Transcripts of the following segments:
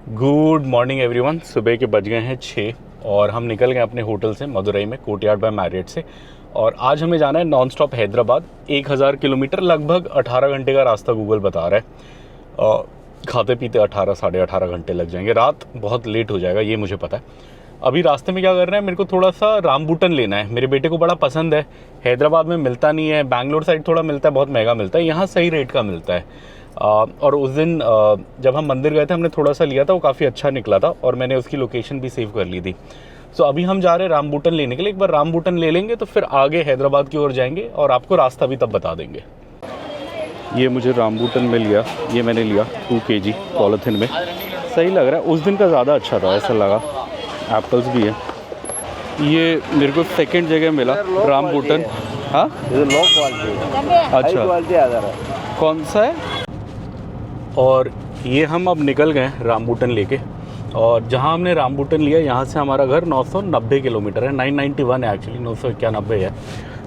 Good morning everyone. सुबह के बज गए हैं 6 और हम निकल गए अपने होटल से मदुरई में कोर्टयार्ड बाय मैरियट से। और आज हमें जाना है नॉन स्टॉप हैदराबाद। 1000 किलोमीटर, लगभग 18 घंटे का रास्ता गूगल बता रहा है। और खाते पीते 18 साढ़े 18 घंटे लग जाएंगे। रात बहुत लेट हो जाएगा, ये मुझे पता है। अभी रास्ते में क्या करना है, मेरे को थोड़ा सा रामबूटन लेना है। मेरे बेटे को बड़ा पसंद है। हैदराबाद में मिलता नहीं है, बैंगलोर साइड थोड़ा मिलता है, बहुत महंगा मिलता है। यहाँ सही रेट का मिलता है। और उस दिन जब हम मंदिर गए थे हमने थोड़ा सा लिया था, वो काफ़ी अच्छा निकला था और मैंने उसकी लोकेशन भी सेव कर ली थी। सो अभी हम जा रहे हैं रामबूटन लेने के लिए। एक बार रामबूटन ले लेंगे तो फिर आगे हैदराबाद की ओर जाएंगे और आपको रास्ता भी तब बता देंगे। ये मुझे रामबूटन में लिया, ये मैंने लिया 2 kg पॉलीथिन में। सही लग रहा है, उस दिन का ज़्यादा अच्छा था ऐसा लगा। एप्पल्स भी है। ये मेरे को सेकंड जगह मिला रामबूटन। हाँ, लो क्वालिटी, अच्छा क्वालिटी आधार है। कौन सा है? और ये हम अब निकल गए रामबूटन लेके। और जहाँ हमने रामबूटन लिया यहाँ से हमारा घर 990 किलोमीटर है। 991 है एक्चुअली, 991 है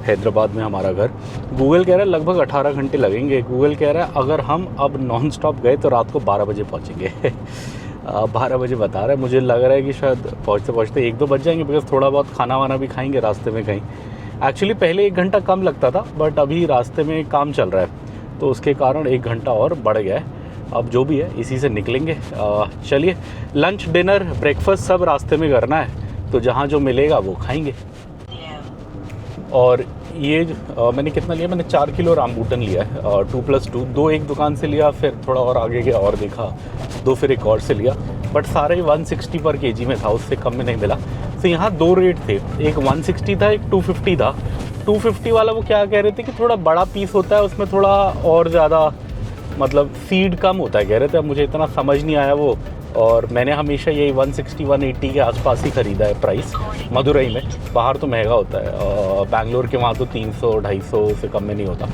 हैदराबाद में हमारा घर। गूगल कह रहा है लगभग 18 घंटे लगेंगे। गूगल कह रहा है अगर हम अब नॉन स्टॉप गए तो रात को 12 बजे पहुँचेंगे। 12 बजे बता रहा है। मुझे लग रहा है कि शायद पहुँचते पहुँचते 1-2 बज जाएंगे, बिकॉज थोड़ा बहुत खाना वाना भी खाएंगे रास्ते में कहीं। एक्चुअली पहले 1 घंटा कम लगता था, बट अभी रास्ते में काम चल रहा है तो उसके कारण 1 घंटा और बढ़ गया है। अब जो भी है इसी से निकलेंगे। चलिए, लंच डिनर ब्रेकफास्ट सब रास्ते में करना है, तो जहाँ जो मिलेगा वो खाएंगे। और ये मैंने कितना लिया, मैंने 4 किलो रामबूटन लिया है, 2+2। 2 एक दुकान से लिया, फिर थोड़ा और आगे गया और देखा, 2 फिर एक और से लिया। बट सारे 160 पर kg में था, उससे कम में नहीं मिला। तो यहाँ 2 रेट थे, एक 160 था, एक 250 था। 250 वाला वो क्या कह रहे थे कि थोड़ा बड़ा पीस होता है, उसमें थोड़ा और ज़्यादा मतलब फीड कम होता है कह रहे थे। अब मुझे इतना समझ नहीं आया वो। और मैंने हमेशा यही 160-180 के आसपास ही ख़रीदा है प्राइस मदुरई में। बाहर तो महंगा होता है, बैंगलोर के वहाँ तो 300-250 से कम में नहीं होता।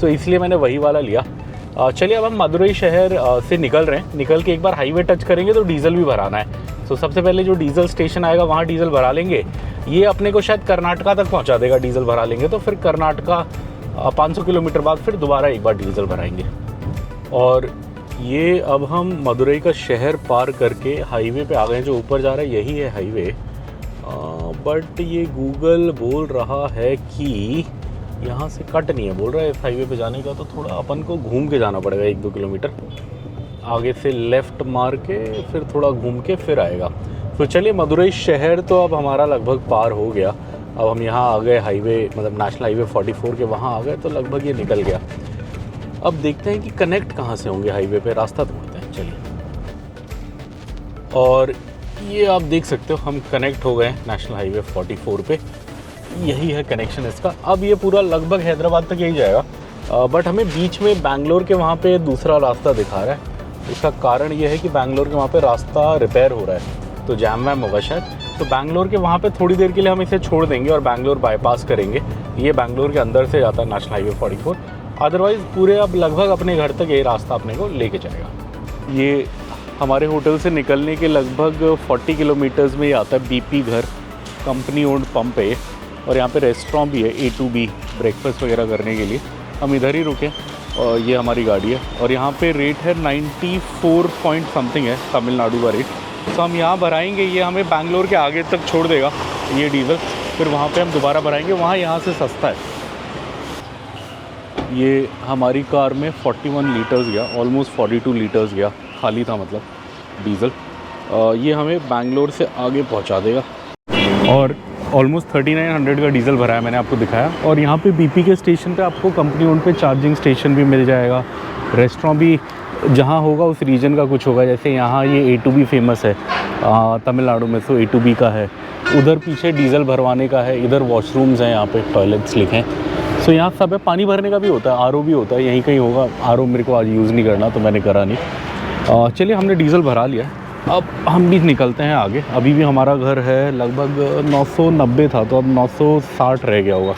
सो इसलिए मैंने वही वाला लिया। चलिए, अब हम मदुरई शहर से निकल रहे हैं। निकल के एक बार हाईवे टच करेंगे तो डीजल भी भराना है। सो सबसे पहले जो डीजल स्टेशन आएगा वहाँ डीजल भरा लेंगे। ये अपने को शायद कर्नाटका तक पहुँचा देगा डीजल भरा लेंगे, तो फिर कर्नाटका 500 किलोमीटर बाद फिर दोबारा एक बार डीजल भराएंगे। और ये अब हम मदुरई का शहर पार करके हाईवे पे आ गए हैं। जो ऊपर जा रहा है यही है हाईवे। बट ये गूगल बोल रहा है कि यहाँ से कट नहीं है, बोल रहा है इस हाईवे पे जाने का तो थोड़ा अपन को घूम के जाना पड़ेगा 1-2 किलोमीटर आगे से, लेफ़्ट मार के फिर थोड़ा घूम के फिर आएगा। तो चलिए, मदुरई शहर तो अब हमारा लगभग पार हो गया। अब हम यहाँ आ गए हाईवे, मतलब नेशनल हाईवे 44 के वहाँ आ गए, तो लगभग ये निकल गया। अब देखते हैं कि कनेक्ट कहाँ से होंगे हाईवे पे, रास्ता ढूंढते हैं। चलिए, और ये आप देख सकते हो हम कनेक्ट हो गए नेशनल हाईवे 44 पे। यही है कनेक्शन इसका। अब ये पूरा लगभग हैदराबाद तक यही जाएगा। बट हमें बीच में बैंगलोर के वहाँ पे दूसरा रास्ता दिखा रहा है। इसका कारण ये है कि बैंगलोर के वहाँ पे रास्ता रिपेयर हो रहा है, तो जैम वैम होगा शायद। तो बैंगलोर के वहाँ पे थोड़ी देर के लिए हम इसे छोड़ देंगे और बैंगलोर बाईपास करेंगे। ये बैंगलोर के अंदर से जाता है नेशनल हाईवे 44। अदरवाइज़ पूरे अब लगभग अपने घर तक ये रास्ता अपने को लेके जाएगा। ये हमारे होटल से निकलने के लगभग 40 किलोमीटर्स में ही आता है BP घर, कंपनी ओन्ड पंप है। और यहाँ पे रेस्टोरेंट भी है A2B, ब्रेकफास्ट वगैरह करने के लिए। हम इधर ही रुके और ये हमारी गाड़ी है। और यहाँ पे रेट है 94 पॉइंट समथिंग है, तमिलनाडु का रेट। तो हम यहाँ भराएंगे, ये हमें बैंगलोर के आगे तक छोड़ देगा ये डीजल। फिर वहाँ पे हम दोबारा भराएंगे, वहाँ यहाँ से सस्ता है। ये हमारी कार में 41 लीटर्स गया, ऑलमोस्ट 42 लीटर्स गया, खाली था मतलब डीज़ल। ये हमें बैंगलोर से आगे पहुंचा देगा। और ऑलमोस्ट 3900 का डीज़ल भरा है, मैंने आपको दिखाया। और यहाँ पे BP के स्टेशन पे आपको कंपनी ओन पे चार्जिंग स्टेशन भी मिल जाएगा। रेस्टोरेंट भी जहाँ होगा उस रीजन का कुछ होगा। जैसे यहाँ ये A2B फेमस है तमिलनाडु में, तो A2B का है। उधर पीछे डीज़ल भरवाने का है। इधर वॉशरूम्स हैं, यहाँ पे टॉयलेट्स लिखे हैं। तो यहाँ सब है। पानी भरने का भी होता है, RO भी होता है, यहीं कहीं होगा। RO मेरे को आज यूज़ नहीं करना तो मैंने करा नहीं। चलिए, हमने डीज़ल भरा लिया, अब हम भी निकलते हैं आगे। अभी भी हमारा घर है लगभग 990 था, तो अब 960 रह गया होगा।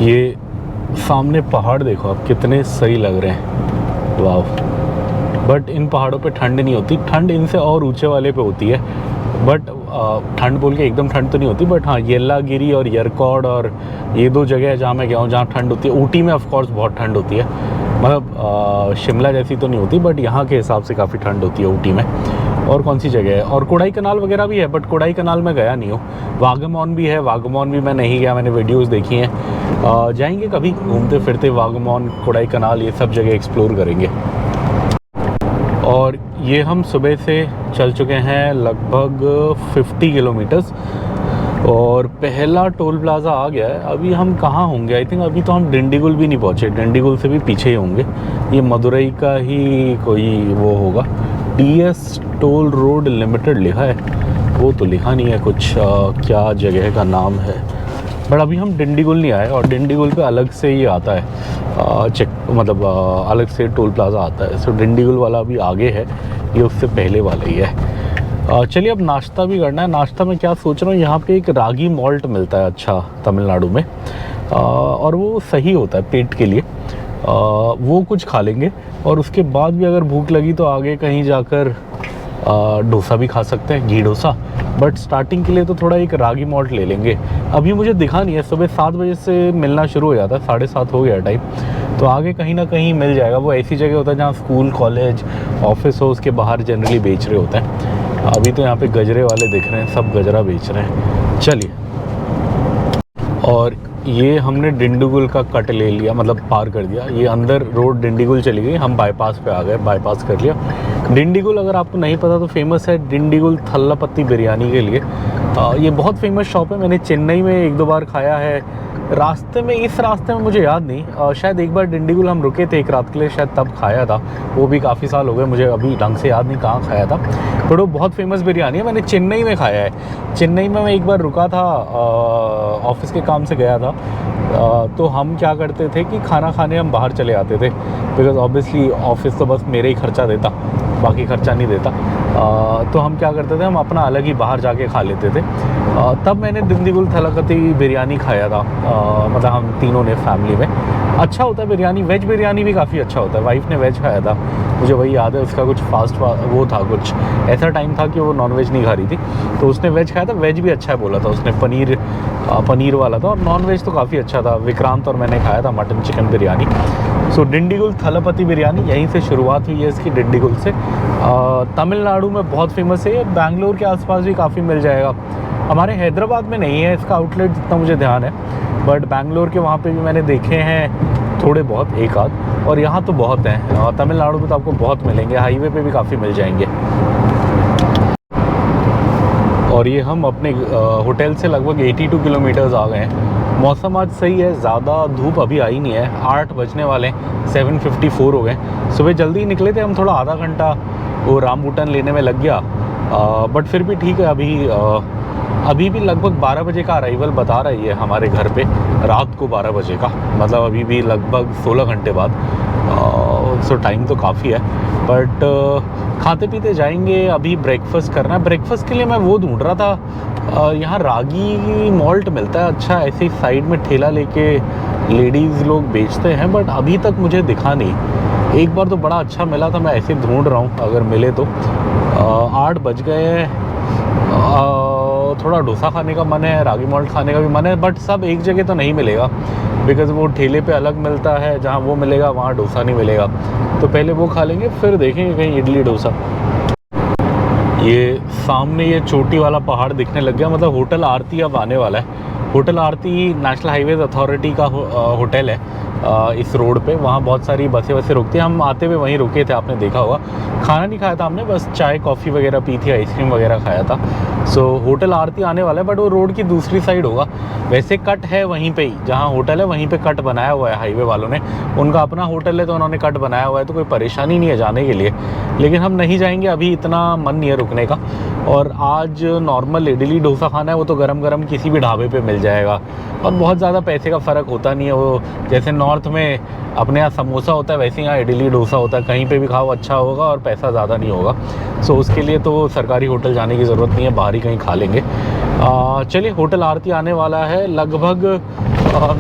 ये सामने पहाड़ देखो आप, कितने सही लग रहे हैं, वाह। बट इन पहाड़ों पे ठंड नहीं होती, ठंड इनसे और ऊंचे वाले पे होती है। बट ठंड बोल के एकदम ठंड तो नहीं होती, बट हाँ, येल्लागिरी और यरकौड और ये 2 जगह है जहाँ मैं गया हूँ जहाँ ठंड होती है। ऊटी में ऑफ कोर्स बहुत ठंड होती है, मतलब शिमला जैसी तो नहीं होती, बट यहाँ के हिसाब से काफ़ी ठंड होती है ऊटी में। और कौन सी जगह है, और कोडाई कनाल वगैरह भी है, बट कोडाई कनाल में गया नहीं हूँ। वागमॉन भी है, वागमॉन भी मैं नहीं गया, मैंने वीडियोस देखी हैं। जाएंगे कभी घूमते फिरते, वागमॉन, कोडाई कनाल, ये सब जगह एक्सप्लोर करेंगे। और ये हम सुबह से चल चुके हैं लगभग 50 किलोमीटर्स और पहला टोल प्लाज़ा आ गया है। अभी हम कहाँ होंगे, आई थिंक अभी तो हम डिंडीगुल भी नहीं पहुँचे, डिंडीगुल से भी पीछे ही होंगे। ये मदुरई का ही कोई वो होगा, TS टोल रोड लिमिटेड लिखा है, वो तो लिखा नहीं है कुछ क्या जगह का नाम है। बट अभी हम डिंडीगुल नहीं आए, और डिंडीगुल पे अलग से ही आता है चेक, मतलब अलग से टोल प्लाज़ा आता है। सो डिंडीगुल वाला अभी आगे है, ये उससे पहले वाला ही है। चलिए अब नाश्ता भी करना है। नाश्ता में क्या सोच रहा हूँ, यहाँ पे एक रागी मॉल्ट मिलता है अच्छा तमिलनाडु में, और वो सही होता है पेट के लिए। वो कुछ खा लेंगे, और उसके बाद भी अगर भूख लगी तो आगे कहीं जाकर डोसा भी खा सकते हैं, घी डोसा। बट स्टार्टिंग के लिए तो थोड़ा एक रागी मॉल्ट ले लेंगे। अभी मुझे दिखा नहीं है, सुबह 7 बजे से मिलना शुरू हो जाता है, 7:30 हो गया टाइम, तो आगे कहीं ना कहीं मिल जाएगा। वो ऐसी जगह होता है जहाँ स्कूल, कॉलेज, ऑफिस हो, उसके बाहर जनरली बेच रहे होते हैं। अभी तो यहाँ पे गजरे वाले दिख रहे हैं, सब गजरा बेच रहे हैं। चलिए, और ये हमने डिंडीगुल का कट ले लिया, मतलब पार कर दिया। ये अंदर रोड डिंडीगुल चली गई, हम बाईपास पे आ गए, बाईपास कर लिया। डिंडीगुल अगर आपको नहीं पता तो फेमस है डिंडीगुल थल्लापत्ती बिरयानी के लिए। ये बहुत फेमस शॉप है, मैंने चेन्नई में 1-2 बार खाया है। रास्ते में, इस रास्ते में मुझे याद नहीं, शायद एक बार डिंडीगुल हम रुके थे एक रात के लिए, शायद तब खाया था। वो भी काफ़ी साल हो गए, मुझे अभी ढंग से याद नहीं कहाँ खाया था। बट वो बहुत फेमस बिरयानी है, मैंने चेन्नई में खाया है। चेन्नई में मैं एक बार रुका था, ऑफिस के काम से गया था। तो हम क्या करते थे कि खाना खाने हम बाहर चले आते थे, बिकॉज़ ऑब्वियसली ऑफिस तो बस मेरे ही खर्चा देता, बाकी खर्चा नहीं देता। तो हम क्या करते थे, हम अपना अलग ही बाहर जाके खा लेते थे। तब मैंने डिंडीगुल थल्लापत्ती बिरयानी खाया था, मतलब हम तीनों ने फैमिली में। अच्छा होता है बिरयानी, वेज बिरयानी भी काफ़ी अच्छा होता है। वाइफ ने वेज खाया था, मुझे वही याद है। उसका कुछ फास्ट वो था, कुछ ऐसा टाइम था कि वो नॉनवेज नहीं खा रही थी, तो उसने वेज खाया था। वेज भी अच्छा है बोला था उसने, पनीर वाला था, और नॉन वेज तो काफ़ी अच्छा था। विक्रांत और मैंने खाया था मटन चिकन बिरयानी। सो डिंडीगुल थल्लापत्ती बिरयानी यहीं से शुरुआत हुई है इसकी, डिंडीगुल से। तमिलनाडु में बहुत फेमस है, बैंगलोर के आसपास भी काफ़ी मिल जाएगा। हमारे हैदराबाद में नहीं है इसका आउटलेट, जितना मुझे ध्यान है, बट बैंगलोर के वहाँ पे भी मैंने देखे हैं थोड़े बहुत, एक आध, और यहाँ तो बहुत हैं। तमिलनाडु में तो आपको बहुत मिलेंगे, हाईवे पे भी काफ़ी मिल जाएंगे। और ये हम अपने होटल से लगभग 82 किलोमीटर्स आ गए हैं। मौसम आज सही है, ज़्यादा धूप अभी आई नहीं है। 8 बजने वाले, 7:54 हो गए। सुबह जल्दी ही निकले थे हम, थोड़ा आधा घंटा वो रामबूटन लेने में लग गया, बट फिर भी ठीक है। अभी भी लगभग 12 बजे का अराइवल बता रही है हमारे घर पे, रात को 12 बजे का, मतलब अभी भी लगभग 16 घंटे बाद। सो टाइम तो काफ़ी है, बट खाते पीते जाएंगे। अभी ब्रेकफास्ट करना है। ब्रेकफास्ट के लिए मैं वो ढूंढ रहा था, यहाँ रागी मॉल्ट मिलता है अच्छा, ऐसे ही साइड में ठेला लेके लेडीज़ लोग बेचते हैं, बट अभी तक मुझे दिखा नहीं। एक बार तो बड़ा अच्छा मिला था, मैं ऐसे ढूंढ रहा हूँ, अगर मिले तो। 8 बज गए, थोड़ा डोसा खाने का मन है, रागी मॉल्ट खाने का भी मन है, बट सब एक जगह तो नहीं मिलेगा, बिकॉज़ वो ठेले पे अलग मिलता है, जहाँ वो मिलेगा वहाँ डोसा नहीं मिलेगा। तो पहले वो खा लेंगे, फिर देखेंगे कहीं इडली डोसा। ये सामने ये चोटी वाला पहाड़ दिखने लग गया, मतलब होटल आरती अब आने वाला है। होटल आरती नेशनल हाईवेज अथॉरिटी का होटल है इस रोड पे। वहाँ बहुत सारी बसें रुकती हैं, हम आते हुए वहीं रुके थे, आपने देखा होगा। खाना नहीं खाया था हमने, बस चाय कॉफ़ी वगैरह पी थी, आइसक्रीम वगैरह खाया था। सो होटल आरती आने वाला है, बट वो रोड की दूसरी साइड होगा। वैसे कट है वहीं पे ही, जहाँ होटल है वहीं पे कट बनाया हुआ है हाईवे वालों ने। उनका अपना होटल है तो उन्होंने कट बनाया हुआ है, तो कोई परेशानी नहीं है जाने के लिए। लेकिन हम नहीं जाएंगे, अभी इतना मन नहीं है रुकने का। और आज नॉर्मल इडली डोसा खाना है, वो तो गरम गरम किसी भी ढाबे पे मिल जाएगा, और बहुत ज़्यादा पैसे का फ़र्क होता नहीं है। वो जैसे नॉर्थ में अपने यहाँ समोसा होता है, वैसे यहाँ इडली डोसा होता है। कहीं पे भी खाओ अच्छा होगा और पैसा ज़्यादा नहीं होगा। सो उसके लिए तो सरकारी होटल जाने की ज़रूरत नहीं है, बाहर ही कहीं खा लेंगे। चलिए, होटल आरती आने वाला है। लगभग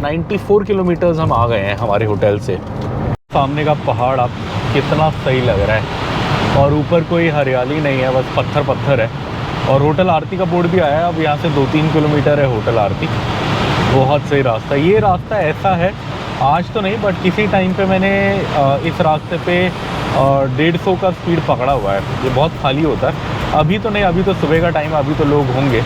94 किलोमीटर्स हम आ गए हैं हमारे होटल से। सामने का पहाड़ आप कितना सही लग रहा है, और ऊपर कोई हरियाली नहीं है, बस पत्थर पत्थर है। और होटल आरती का बोर्ड भी आया है। अब यहाँ से 2-3 किलोमीटर है होटल आरती। बहुत सही रास्ता। ये रास्ता ऐसा है आज तो नहीं, बट किसी टाइम पे मैंने इस रास्ते पे 150 का स्पीड पकड़ा हुआ है। ये बहुत खाली होता है। अभी तो नहीं, अभी तो सुबह का टाइम है, अभी तो लोग होंगे।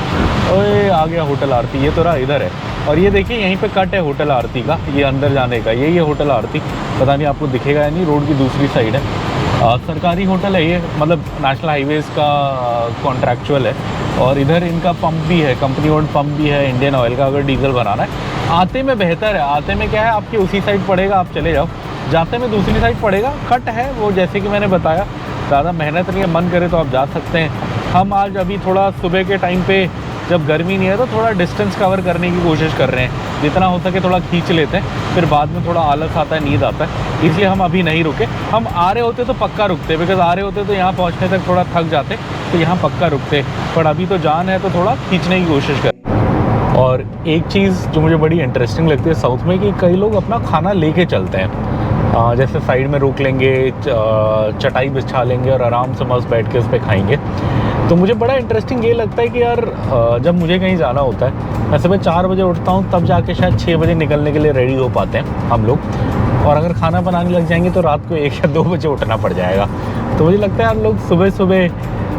ओए आ गया होटल आरती, ये तो रहा इधर है। और ये देखिए यहीं पे कट है होटल आरती का, ये अंदर जाने का, ये होटल आरती। पता नहीं आपको दिखेगा या नहीं, रोड की दूसरी साइड है। सरकारी होटल है ये, मतलब नेशनल हाईवेज़ का कॉन्ट्रैक्चुअल है। और इधर इनका पंप भी है, कंपनी ओन्ड पंप भी है इंडियन ऑयल का, अगर डीजल भराना है। आते में बेहतर है, आते में क्या है आपकी उसी साइड पड़ेगा, आप चले जाओ। जाते में दूसरी साइड पड़ेगा, कट है वो, जैसे कि मैंने बताया। ज़्यादा मेहनत नहीं है, मन करे तो आप जा सकते हैं। हम आज अभी थोड़ा सुबह के टाइम पे, जब गर्मी नहीं है, तो थोड़ा डिस्टेंस कवर करने की कोशिश कर रहे हैं। जितना हो सके थोड़ा खींच लेते हैं, फिर बाद में थोड़ा आलस आता है, नींद आता है, इसलिए हम अभी नहीं रुके। हम आ रहे होते तो पक्का रुकते, बिकॉज आ रहे होते तो यहाँ पहुँचने तक थोड़ा थक जाते, तो यहाँ पक्का रुकते। पर अभी तो जान है तो थोड़ा खींचने की कोशिश कर। और एक चीज़ जो मुझे बड़ी इंटरेस्टिंग लगती है साउथ में, कि कई लोग अपना खाना लेके चलते हैं। जैसे साइड में रोक लेंगे, चटाई बिछा लेंगे और आराम से मस्त बैठ के उस पर खाएंगे। तो मुझे बड़ा इंटरेस्टिंग ये लगता है कि यार जब मुझे कहीं जाना होता है, मैं सुबह 4 बजे उठता हूँ, तब जाके शायद 6 बजे निकलने के लिए रेडी हो पाते हैं हम लोग। और अगर खाना बनाने लग जाएंगे तो रात को 1 या 2 बजे उठना पड़ जाएगा। तो मुझे लगता है यार लोग सुबह सुबह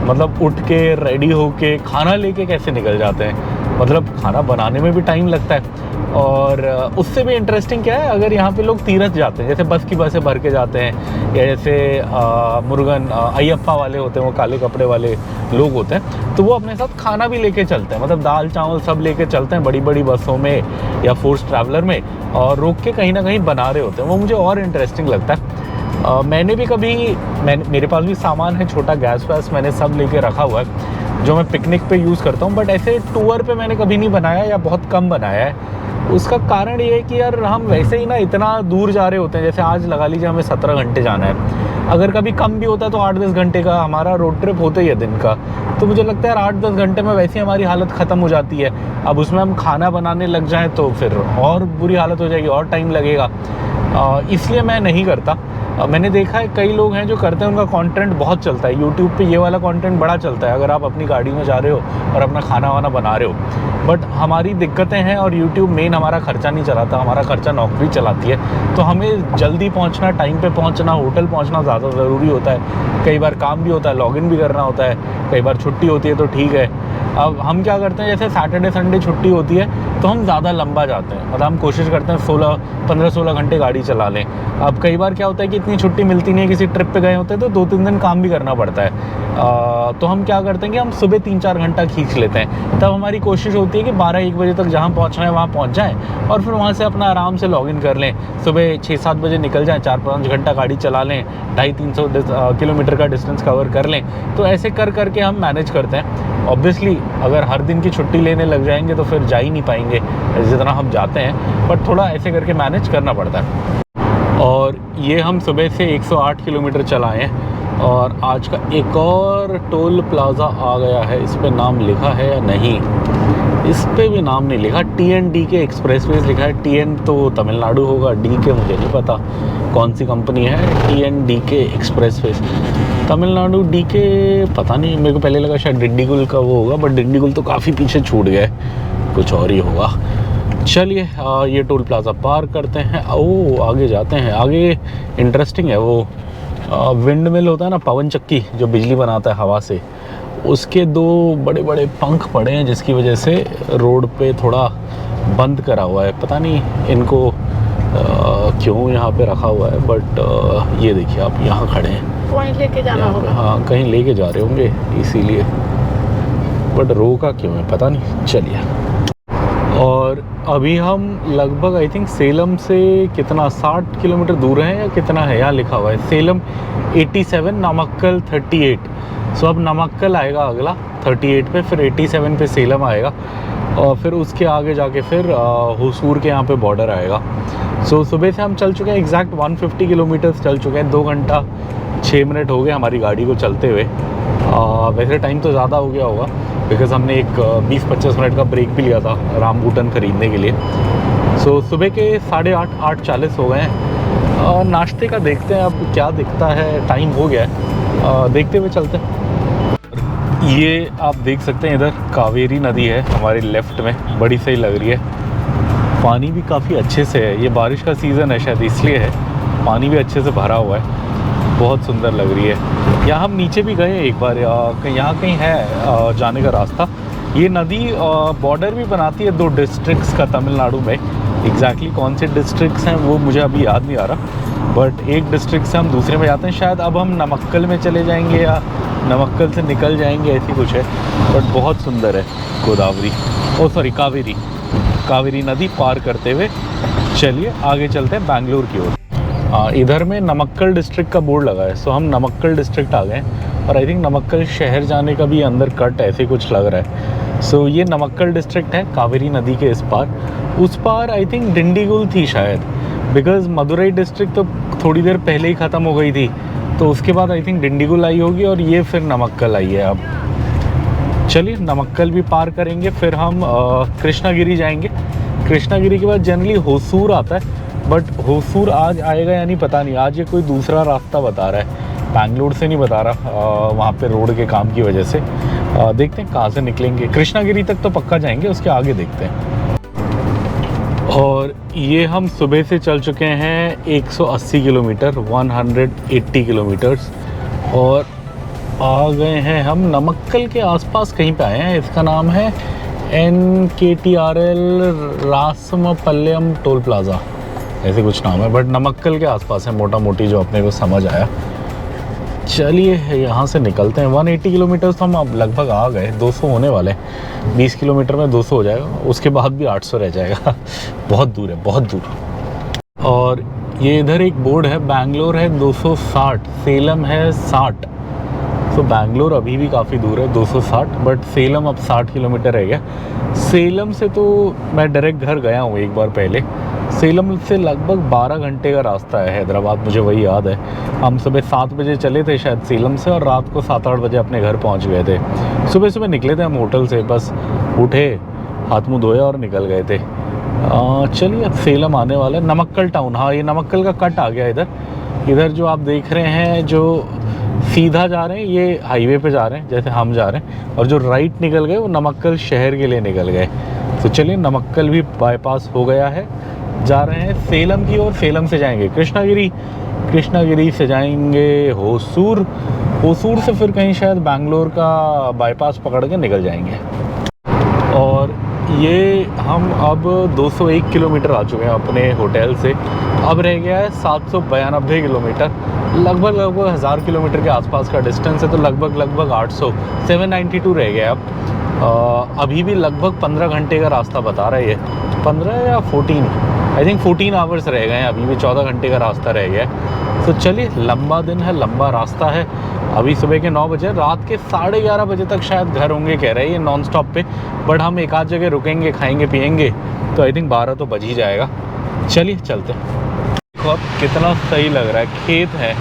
मतलब उठ के रेडी होके खाना लेके कैसे निकल जाते हैं। मतलब खाना बनाने में भी टाइम लगता है। और उससे भी इंटरेस्टिंग क्या है, अगर यहाँ पे लोग तीरथ जाते हैं, जैसे बस की बसें भर के जाते हैं, या जैसे मुरुगन अयप्पा वाले होते हैं, वो काले कपड़े वाले लोग होते हैं, तो वो अपने साथ खाना भी लेके चलते हैं। मतलब दाल चावल सब लेके चलते हैं बड़ी बड़ी बसों में या फोर्स ट्रैवलर में, और रोक के कहीं ना कहीं बना रहे होते हैं। वो मुझे और इंटरेस्टिंग लगता है। मैंने भी कभी, मेरे पास भी सामान है, छोटा गैस वैस मैंने सब लेके रखा हुआ है, जो मैं पिकनिक पे यूज़ करता हूँ। बट ऐसे टूर पे मैंने कभी नहीं बनाया, या बहुत कम बनाया है। उसका कारण ये है कि यार हम वैसे ही ना इतना दूर जा रहे होते हैं। जैसे आज लगा लीजिए हमें 17 घंटे जाना है, अगर कभी कम भी होता है तो 8-10 घंटे का हमारा रोड ट्रिप होता ही है दिन का। तो मुझे लगता है यार 8-10 घंटे में वैसे ही हमारी हालत ख़त्म हो जाती है। अब उसमें हम खाना बनाने लग जाएं तो फिर और बुरी हालत हो जाएगी, और टाइम लगेगा। इसलिए मैं नहीं करता। मैंने देखा है कई लोग हैं जो करते हैं, उनका कंटेंट बहुत चलता है यूट्यूब पे, ये वाला कंटेंट बड़ा चलता है, अगर आप अपनी गाड़ी में जा रहे हो और अपना खाना वाना बना रहे हो। बट हमारी दिक्कतें हैं, और यूट्यूब मेन हमारा खर्चा नहीं चलाता, हमारा खर्चा नौकरी चलाती है। तो हमें जल्दी पहुंचना, टाइम पे पहुंचना, होटल पहुंचना ज़्यादा ज़रूरी होता है। कई बार काम भी होता है, लॉगिन भी करना होता है, कई बार छुट्टी होती है तो ठीक है। अब हम क्या करते हैं, जैसे सैटरडे संडे छुट्टी होती है तो हम ज़्यादा लंबा जाते हैं। मतलब हम कोशिश करते हैं 15-16 घंटे गाड़ी चला लें। अब कई बार क्या होता है कि इतनी छुट्टी मिलती नहीं है, किसी ट्रिप पे गए होते हैं तो 2-3 दिन काम भी करना पड़ता है। तो हम क्या करते हैं कि हम सुबह 3-4 घंटा खींच लेते हैं। तब हमारी कोशिश होती है कि 12-1 बजे तक जहाँ पहुँचना है वहाँ पहुँच जाएँ, और फिर वहाँ से अपना आराम से लॉगिन कर लें। सुबह 6-7 बजे निकल जाएँ, 4-5 घंटा गाड़ी चला लें, 250-300 किलोमीटर का डिस्टेंस कवर कर लें। तो ऐसे कर करके हम मैनेज करते हैं। ऑब्वियसली अगर हर दिन की छुट्टी लेने लग जाएंगे तो फिर जा ही नहीं पाएंगे जितना हम जाते हैं, बट थोड़ा ऐसे करके मैनेज करना पड़ता है। और ये हम सुबह से 108 किलोमीटर चलाए हैं, और आज का एक और टोल प्लाज़ा आ गया है। इस पे नाम लिखा है या नहीं, इस पे भी नाम नहीं लिखा। TNDK एक्सप्रेसवेज लिखा है। TN तो तमिलनाडु होगा, DK मुझे नहीं पता कौन सी कंपनी है। TNDK एक्सप्रेसवेज तमिलनाडु, DK पता नहीं, मेरे को पहले लगा शायद डिंडीगुल का वो होगा, बट डिंडीगुल तो काफ़ी पीछे छूट गया है, कुछ और ही होगा। चलिए ये टोल प्लाज़ा पार करते हैं। ओ आगे जाते हैं। आगे इंटरेस्टिंग है, वो विंड मिल होता है ना, पवन चक्की जो बिजली बनाता है हवा से, उसके 2 बड़े बड़े पंख पड़े हैं, जिसकी वजह से रोड पे थोड़ा बंद करा हुआ है। पता नहीं इनको क्यों यहाँ पे रखा हुआ है, बट ये देखिए आप यहाँ खड़े हैं, पॉइंट लेके जाना होगा। हाँ कहीं लेके जा रहे होंगे इसीलिए, बट रोका क्यों है पता नहीं। चलिए, और अभी हम लगभग आई थिंक सेलम से कितना 60 किलोमीटर दूर हैं या कितना है, यहाँ लिखा हुआ है सेलम 87, नमक्कल 38। सो अब नमक्कल आएगा अगला 38 पे, फिर 87 पे सेलम आएगा, और फिर उसके आगे जाके फिर होसूर के यहाँ पे बॉर्डर आएगा। सो सुबह से हम चल चुके हैं, एग्जैक्ट 150 किलोमीटर्स चल चुके हैं। 2 घंटा 6 मिनट हो गए हमारी गाड़ी को चलते हुए। वैसे टाइम तो ज़्यादा हो गया होगा, बिकॉज़ हमने एक 20-25 मिनट का ब्रेक भी लिया था रामबूटन ख़रीदने के लिए। सो सुबह के 8:30-8:40 हो गए हैं। नाश्ते का देखते हैं अब क्या दिखता है, टाइम हो गया है, देखते हुए चलते हैं। ये आप देख सकते हैं इधर कावेरी नदी है हमारे लेफ़्ट में, बड़ी सही लग रही है। पानी भी काफ़ी अच्छे से है, ये बारिश का सीज़न है शायद इसलिए है, पानी भी अच्छे से भरा हुआ है, बहुत सुंदर लग रही है। यहाँ हम नीचे भी गए एक बार, यहाँ कहीं है जाने का रास्ता। ये नदी बॉर्डर भी बनाती है 2 डिस्ट्रिक्ट्स का तमिलनाडु में। एग्जैक्टली कौन से डिस्ट्रिक्ट्स हैं वो मुझे अभी याद नहीं आ रहा, बट एक डिस्ट्रिक्ट से हम दूसरे में जाते हैं। शायद अब हम नमक्कल में चले जाएंगे या नमक्कल से निकल जाएंगे, ऐसी कुछ है, बट बहुत सुंदर है गोदावरी, कावेरी नदी पार करते हुए। चलिए आगे चलते हैं बैंगलोर की ओर। इधर में नमक्कल डिस्ट्रिक्ट का बोर्ड लगा है, सो हम नमक्कल डिस्ट्रिक्ट आ गए हैं, और आई थिंक नमक्कल शहर जाने का भी अंदर कट ऐसे कुछ लग रहा है। सो ये नमक्कल डिस्ट्रिक्ट है कावेरी नदी के इस पार। उस पार आई थिंक डिंडीगुल थी शायद, बिकॉज मदुरई डिस्ट्रिक्ट तो थोड़ी देर पहले ही ख़त्म हो गई थी, तो उसके बाद आई थिंक डिंडीगुल आई होगी और ये फिर नमक्कल आई है। अब चलिए नमक्कल भी पार करेंगे, फिर हम कृष्णागिरी जाएंगे। कृष्णागिरी के बाद जनरली होसूर आता है, बट होसूर आज आएगा या नहीं पता नहीं। आज ये कोई दूसरा रास्ता बता रहा है, बैंगलोर से नहीं बता रहा, वहाँ पे रोड के काम की वजह से। देखते हैं कहाँ से निकलेंगे। कृष्णागिरी तक तो पक्का जाएंगे, उसके आगे देखते हैं। और ये हम सुबह से चल चुके हैं 180 किलोमीटर, 180 किलोमीटर्स, और आ गए हैं हम नमक्कल के आसपास कहीं पे आए हैं। इसका नाम है NKTRL रासमपल्लम टोल प्लाज़ा, ऐसे कुछ नाम है, बट नमक्कल के आसपास है मोटा मोटी, जो अपने को समझ आया। चलिए यहाँ से निकलते हैं। 180 किलोमीटर तो हम अब लगभग आ गए, 200 होने वाले हैं। 20 किलोमीटर में 200 हो जाएगा, उसके बाद भी 800 रह जाएगा। बहुत दूर है, बहुत दूर। और ये इधर एक बोर्ड है, बैंगलोर है 260, सेलम है 60। तो बैंगलोर अभी भी काफ़ी दूर है 260, बट सेलम अब 60 किलोमीटर रह गया। सेलम से तो मैं डायरेक्ट घर गया हूँ एक बार पहले। सेलम से लगभग 12 घंटे का रास्ता है हैदराबाद, मुझे वही याद है। हम सुबह 7 बजे चले थे शायद सेलम से, और रात को 7-8 बजे अपने घर पहुंच गए थे। सुबह सुबह निकले थे हम होटल से, बस उठे, हाथ मुँह धोया और निकल गए थे। चलिए अब सेलम आने वाला है। नमक्कल टाउन, हाँ ये नमक्कल का कट आ गया इधर। इधर जो आप देख रहे हैं, जो सीधा जा रहे हैं ये हाईवे पे जा रहे हैं जैसे हम जा रहे हैं, और जो राइट निकल गए वो नमक्कल शहर के लिए निकल गए। तो चलिए नमक्कल भी बाईपास हो गया है, जा रहे हैं सेलम की ओर। सेलम से जाएंगे कृष्णागिरी, कृष्णागिरी से जाएंगे होसूर, होसूर से फिर कहीं शायद बैंगलोर का बाईपास पकड़ के निकल जाएंगे। और ये हम अब 201 किलोमीटर आ चुके हैं अपने होटल से। अब रह गया है 792 किलोमीटर, लगभग 1000 किलोमीटर के आसपास का डिस्टेंस है, तो लगभग 800, 792 रह गया अब। अभी भी लगभग 15 घंटे का रास्ता बता रहा है ये, 15 या 14, आई थिंक 14 आवर्स रह गए हैं, अभी भी 14 घंटे का रास्ता रह गया है। तो चलिए लंबा दिन है, लंबा रास्ता है। अभी सुबह के 9 बजे, रात के 11:30 बजे तक शायद घर होंगे कह रहे हैं ये नॉन स्टॉप पे, बट हम एक आध जगह रुकेंगे, खाएंगे पिएंगे, तो आई थिंक 12 तो बज ही जाएगा। चलिए चलते हैं। देखो अब कितना सही लग रहा है, खेत है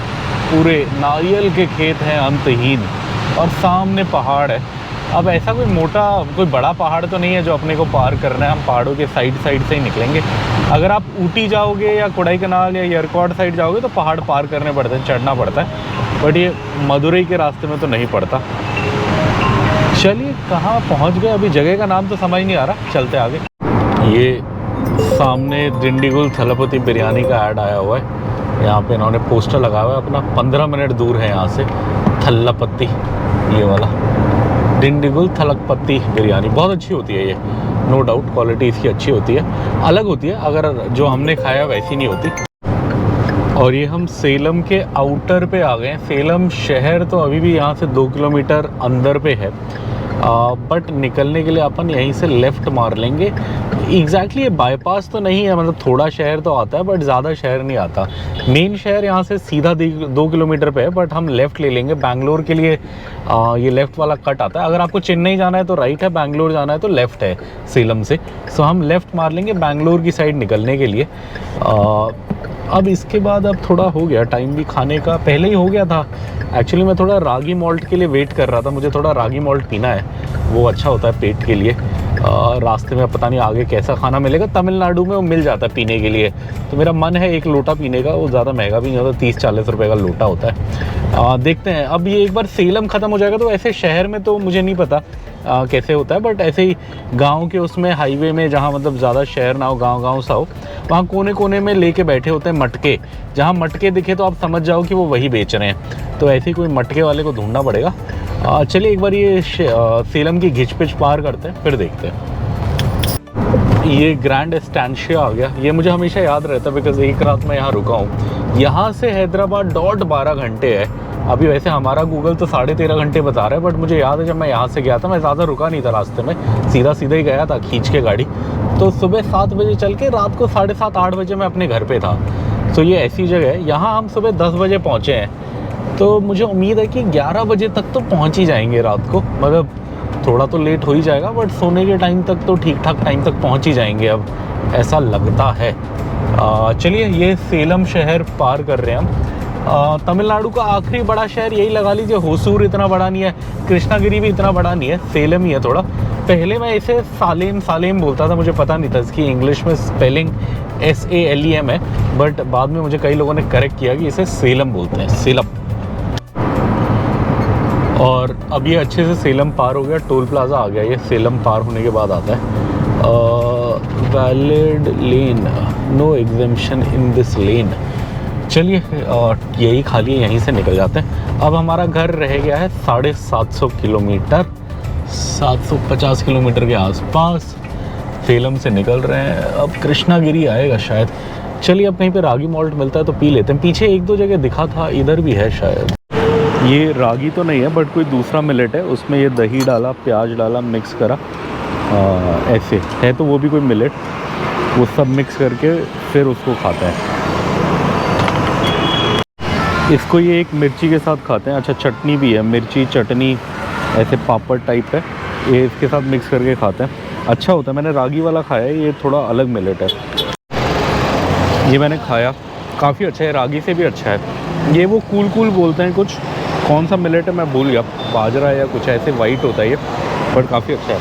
पूरे, नारियल के खेत हैं अंतहीन, और सामने पहाड़ है। अब ऐसा कोई मोटा, कोई बड़ा पहाड़ तो नहीं है जो अपने को पार करना है, हम पहाड़ों के साइड से ही निकलेंगे। अगर आप ऊटी जाओगे या कोडाईकनाल या यरकॉड साइड जाओगे तो पहाड़ पार करने पड़ते हैं, चढ़ना पड़ता है, बट ये मदुरई के रास्ते में तो नहीं पड़ता। चलिए कहाँ पहुँच गए, अभी जगह का नाम तो समझ नहीं आ रहा, चलते आगे। ये सामने डिंडीगुल थलपति बिरयानी का ऐड आया हुआ है, यहाँ पे इन्होंने पोस्टर लगा हुआ है अपना। 15 मिनट दूर है यहाँ से थल्लापत्ती, ये वाला डिंडीगुल थलपति बिरयानी। बहुत अच्छी होती है ये, नो डाउट क्वालिटी इसकी अच्छी होती है, अलग होती है, अगर जो हमने खाया वैसी नहीं होती। और ये हम सेलम के आउटर पे आ गए हैं। सेलम शहर तो अभी भी यहाँ से 2 किलोमीटर अंदर पे है, बट निकलने के लिए अपन यहीं से लेफ़्ट मार लेंगे। एग्जैक्टली ये बाईपास तो नहीं है, मतलब थोड़ा शहर तो आता है बट ज़्यादा शहर नहीं आता। मेन शहर यहाँ से सीधा 2 किलोमीटर पे है, बट हम लेफ़्ट ले लेंगे बैंगलोर के लिए। ये लेफ़्ट वाला कट आता है। अगर आपको चेन्नई जाना है तो राइट है, बैंगलोर जाना है तो लेफ़्ट है सेलम से। सो हम लेफ़्ट मार लेंगे बैंगलोर की साइड निकलने के लिए। अब इसके बाद अब थोड़ा हो गया टाइम भी, खाने का पहले ही हो गया था। एक्चुअली मैं थोड़ा रागी मॉल्ट के लिए वेट कर रहा था, मुझे थोड़ा रागी मॉल्ट पीना है, वो अच्छा होता है पेट के लिए। रास्ते में पता नहीं आगे कैसा खाना मिलेगा, तमिलनाडु में वो मिल जाता है पीने के लिए, तो मेरा मन है एक लोटा पीने का। वो ज़्यादा महंगा भी नहीं होता, 30-40 रुपये का लोटा होता है। देखते हैं, अब ये एक बार सेलम ख़त्म हो जाएगा तो ऐसे शहर में तो मुझे नहीं पता कैसे होता है, बट ऐसे ही गांव के उसमें हाईवे में जहाँ मतलब ज़्यादा शहर ना हो, गांव सा हो, वहाँ कोने कोने में लेके बैठे होते हैं मटके। जहाँ मटके दिखे तो आप समझ जाओ कि वो वही बेच रहे हैं। तो ऐसे ही कोई मटके वाले को ढूंढना पड़ेगा। चलिए एक बार ये सेलम की घिच पिच पार करते हैं, फिर देखते हैं। ये ग्रैंड एस्टेंशिया आ गया। ये मुझे हमेशा याद रहता है बिकॉज एक रात मैं यहाँ रुका हूँ। यहाँ से हैदराबाद डॉट 12 घंटे है। अभी वैसे हमारा गूगल तो 13.5 घंटे बता रहा है, बट मुझे याद है जब मैं यहाँ से गया था, मैं ज़्यादा रुका नहीं था रास्ते में, सीधा ही गया था खींच के गाड़ी। तो सुबह 7 बजे चल के रात को 7:30-8 बजे मैं अपने घर पे था। तो ये ऐसी जगह है। यहाँ हम सुबह 10 बजे पहुँचे हैं, तो मुझे उम्मीद है कि 11 बजे तक तो पहुँच ही जाएंगे रात को। मतलब थोड़ा तो लेट हो ही जाएगा, बट सोने के टाइम तक तो ठीक ठाक टाइम तक पहुंच ही जाएंगे, अब ऐसा लगता है। चलिए ये सेलम शहर पार कर रहे हैं हम। तमिलनाडु का आखिरी बड़ा शहर यही लगा लीजिए। होसूर इतना बड़ा नहीं है, कृष्णागिरी भी इतना बड़ा नहीं है, सेलम ही है थोड़ा। पहले मैं इसे सालेम बोलता था, मुझे पता नहीं था इसकी इंग्लिश में स्पेलिंग SALEM है, बट बाद में मुझे कई लोगों ने करेक्ट किया कि इसे सेलम बोलते हैं, सेलम। और अब ये अच्छे से सेलम पार हो गया, टोल प्लाजा आ गया। ये सेलम पार होने के बाद आता है valid lane, no exemption in this lane. चलिए यही खाली है, यहीं से निकल जाते हैं। अब हमारा घर रह गया है 750 किलोमीटर, 750 किलोमीटर के आसपास। सेलम से निकल रहे हैं, अब कृष्णागिरी आएगा शायद। चलिए अब कहीं पे रागी मॉल्ट मिलता है तो पी लेते हैं। पीछे 1-2 जगह दिखा था, इधर भी है शायद। ये रागी तो नहीं है, बट कोई दूसरा मिलेट है, उसमें ये दही डाला, प्याज डाला, मिक्स करा, ऐसे है। तो वो भी कोई मिलेट, वो सब मिक्स करके फिर उसको खाते हैं। इसको ये एक मिर्ची के साथ खाते हैं। अच्छा चटनी भी है, मिर्ची चटनी, ऐसे पापड़ टाइप है, ये इसके साथ मिक्स करके खाते हैं। अच्छा होता है। मैंने रागी वाला खाया है, ये थोड़ा अलग मिलेट है। ये मैंने खाया, काफ़ी अच्छा है, रागी से भी अच्छा है। ये वो कूल बोलते हैं कुछ, कौन सा मिलेट है मैं भूल गया, बाजरा या कुछ ऐसे वाइट होता है ये, बट काफ़ी अच्छा है।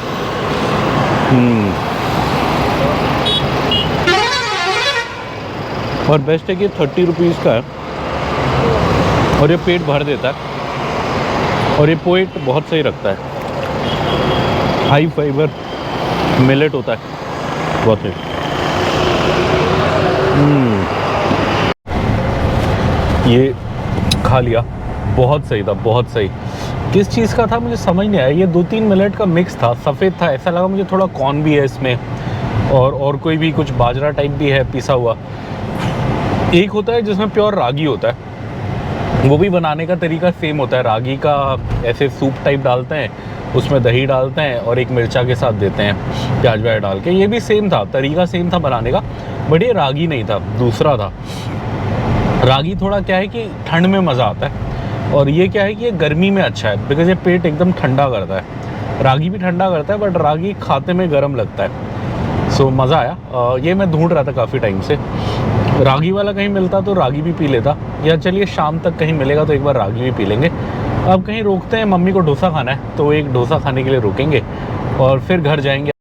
और बेस्ट है कि 30 रुपीज़ का है और ये पेट भर देता है, और ये पेट बहुत सही रखता है। हाई फाइबर मिलेट होता है, बहुत सही। ये खा लिया, बहुत सही था, बहुत सही। किस चीज़ का था मुझे समझ नहीं आया। ये 2-3 मिलेट का मिक्स था, सफ़ेद था, ऐसा लगा मुझे। थोड़ा कॉर्न भी है इसमें, और कोई भी कुछ बाजरा टाइप भी है पिसा हुआ। एक होता है जिसमें प्योर रागी होता है, वो भी बनाने का तरीका सेम होता है। रागी का ऐसे सूप टाइप डालते हैं, उसमें दही डालते हैं और एक मिर्चा के साथ देते हैं, प्याज व्याज डाल के। ये भी सेम था, तरीका सेम था बनाने का, बट ये रागी नहीं था, दूसरा था। रागी थोड़ा क्या है कि ठंड में मज़ा आता है, और ये क्या है कि ये गर्मी में अच्छा है, बिकॉज ये पेट एकदम ठंडा करता है। रागी भी ठंडा करता है, बट रागी खाते में गर्म लगता है। सो मज़ा आया। ये मैं ढूंढ रहा था काफ़ी टाइम से, रागी वाला कहीं मिलता तो रागी भी पी लेता, या चलिए शाम तक कहीं मिलेगा तो एक बार रागी भी पी लेंगे। अब कहीं रोकते हैं, मम्मी को डोसा खाना है, तो एक डोसा खाने के लिए रुकेंगे और फिर घर जाएंगे।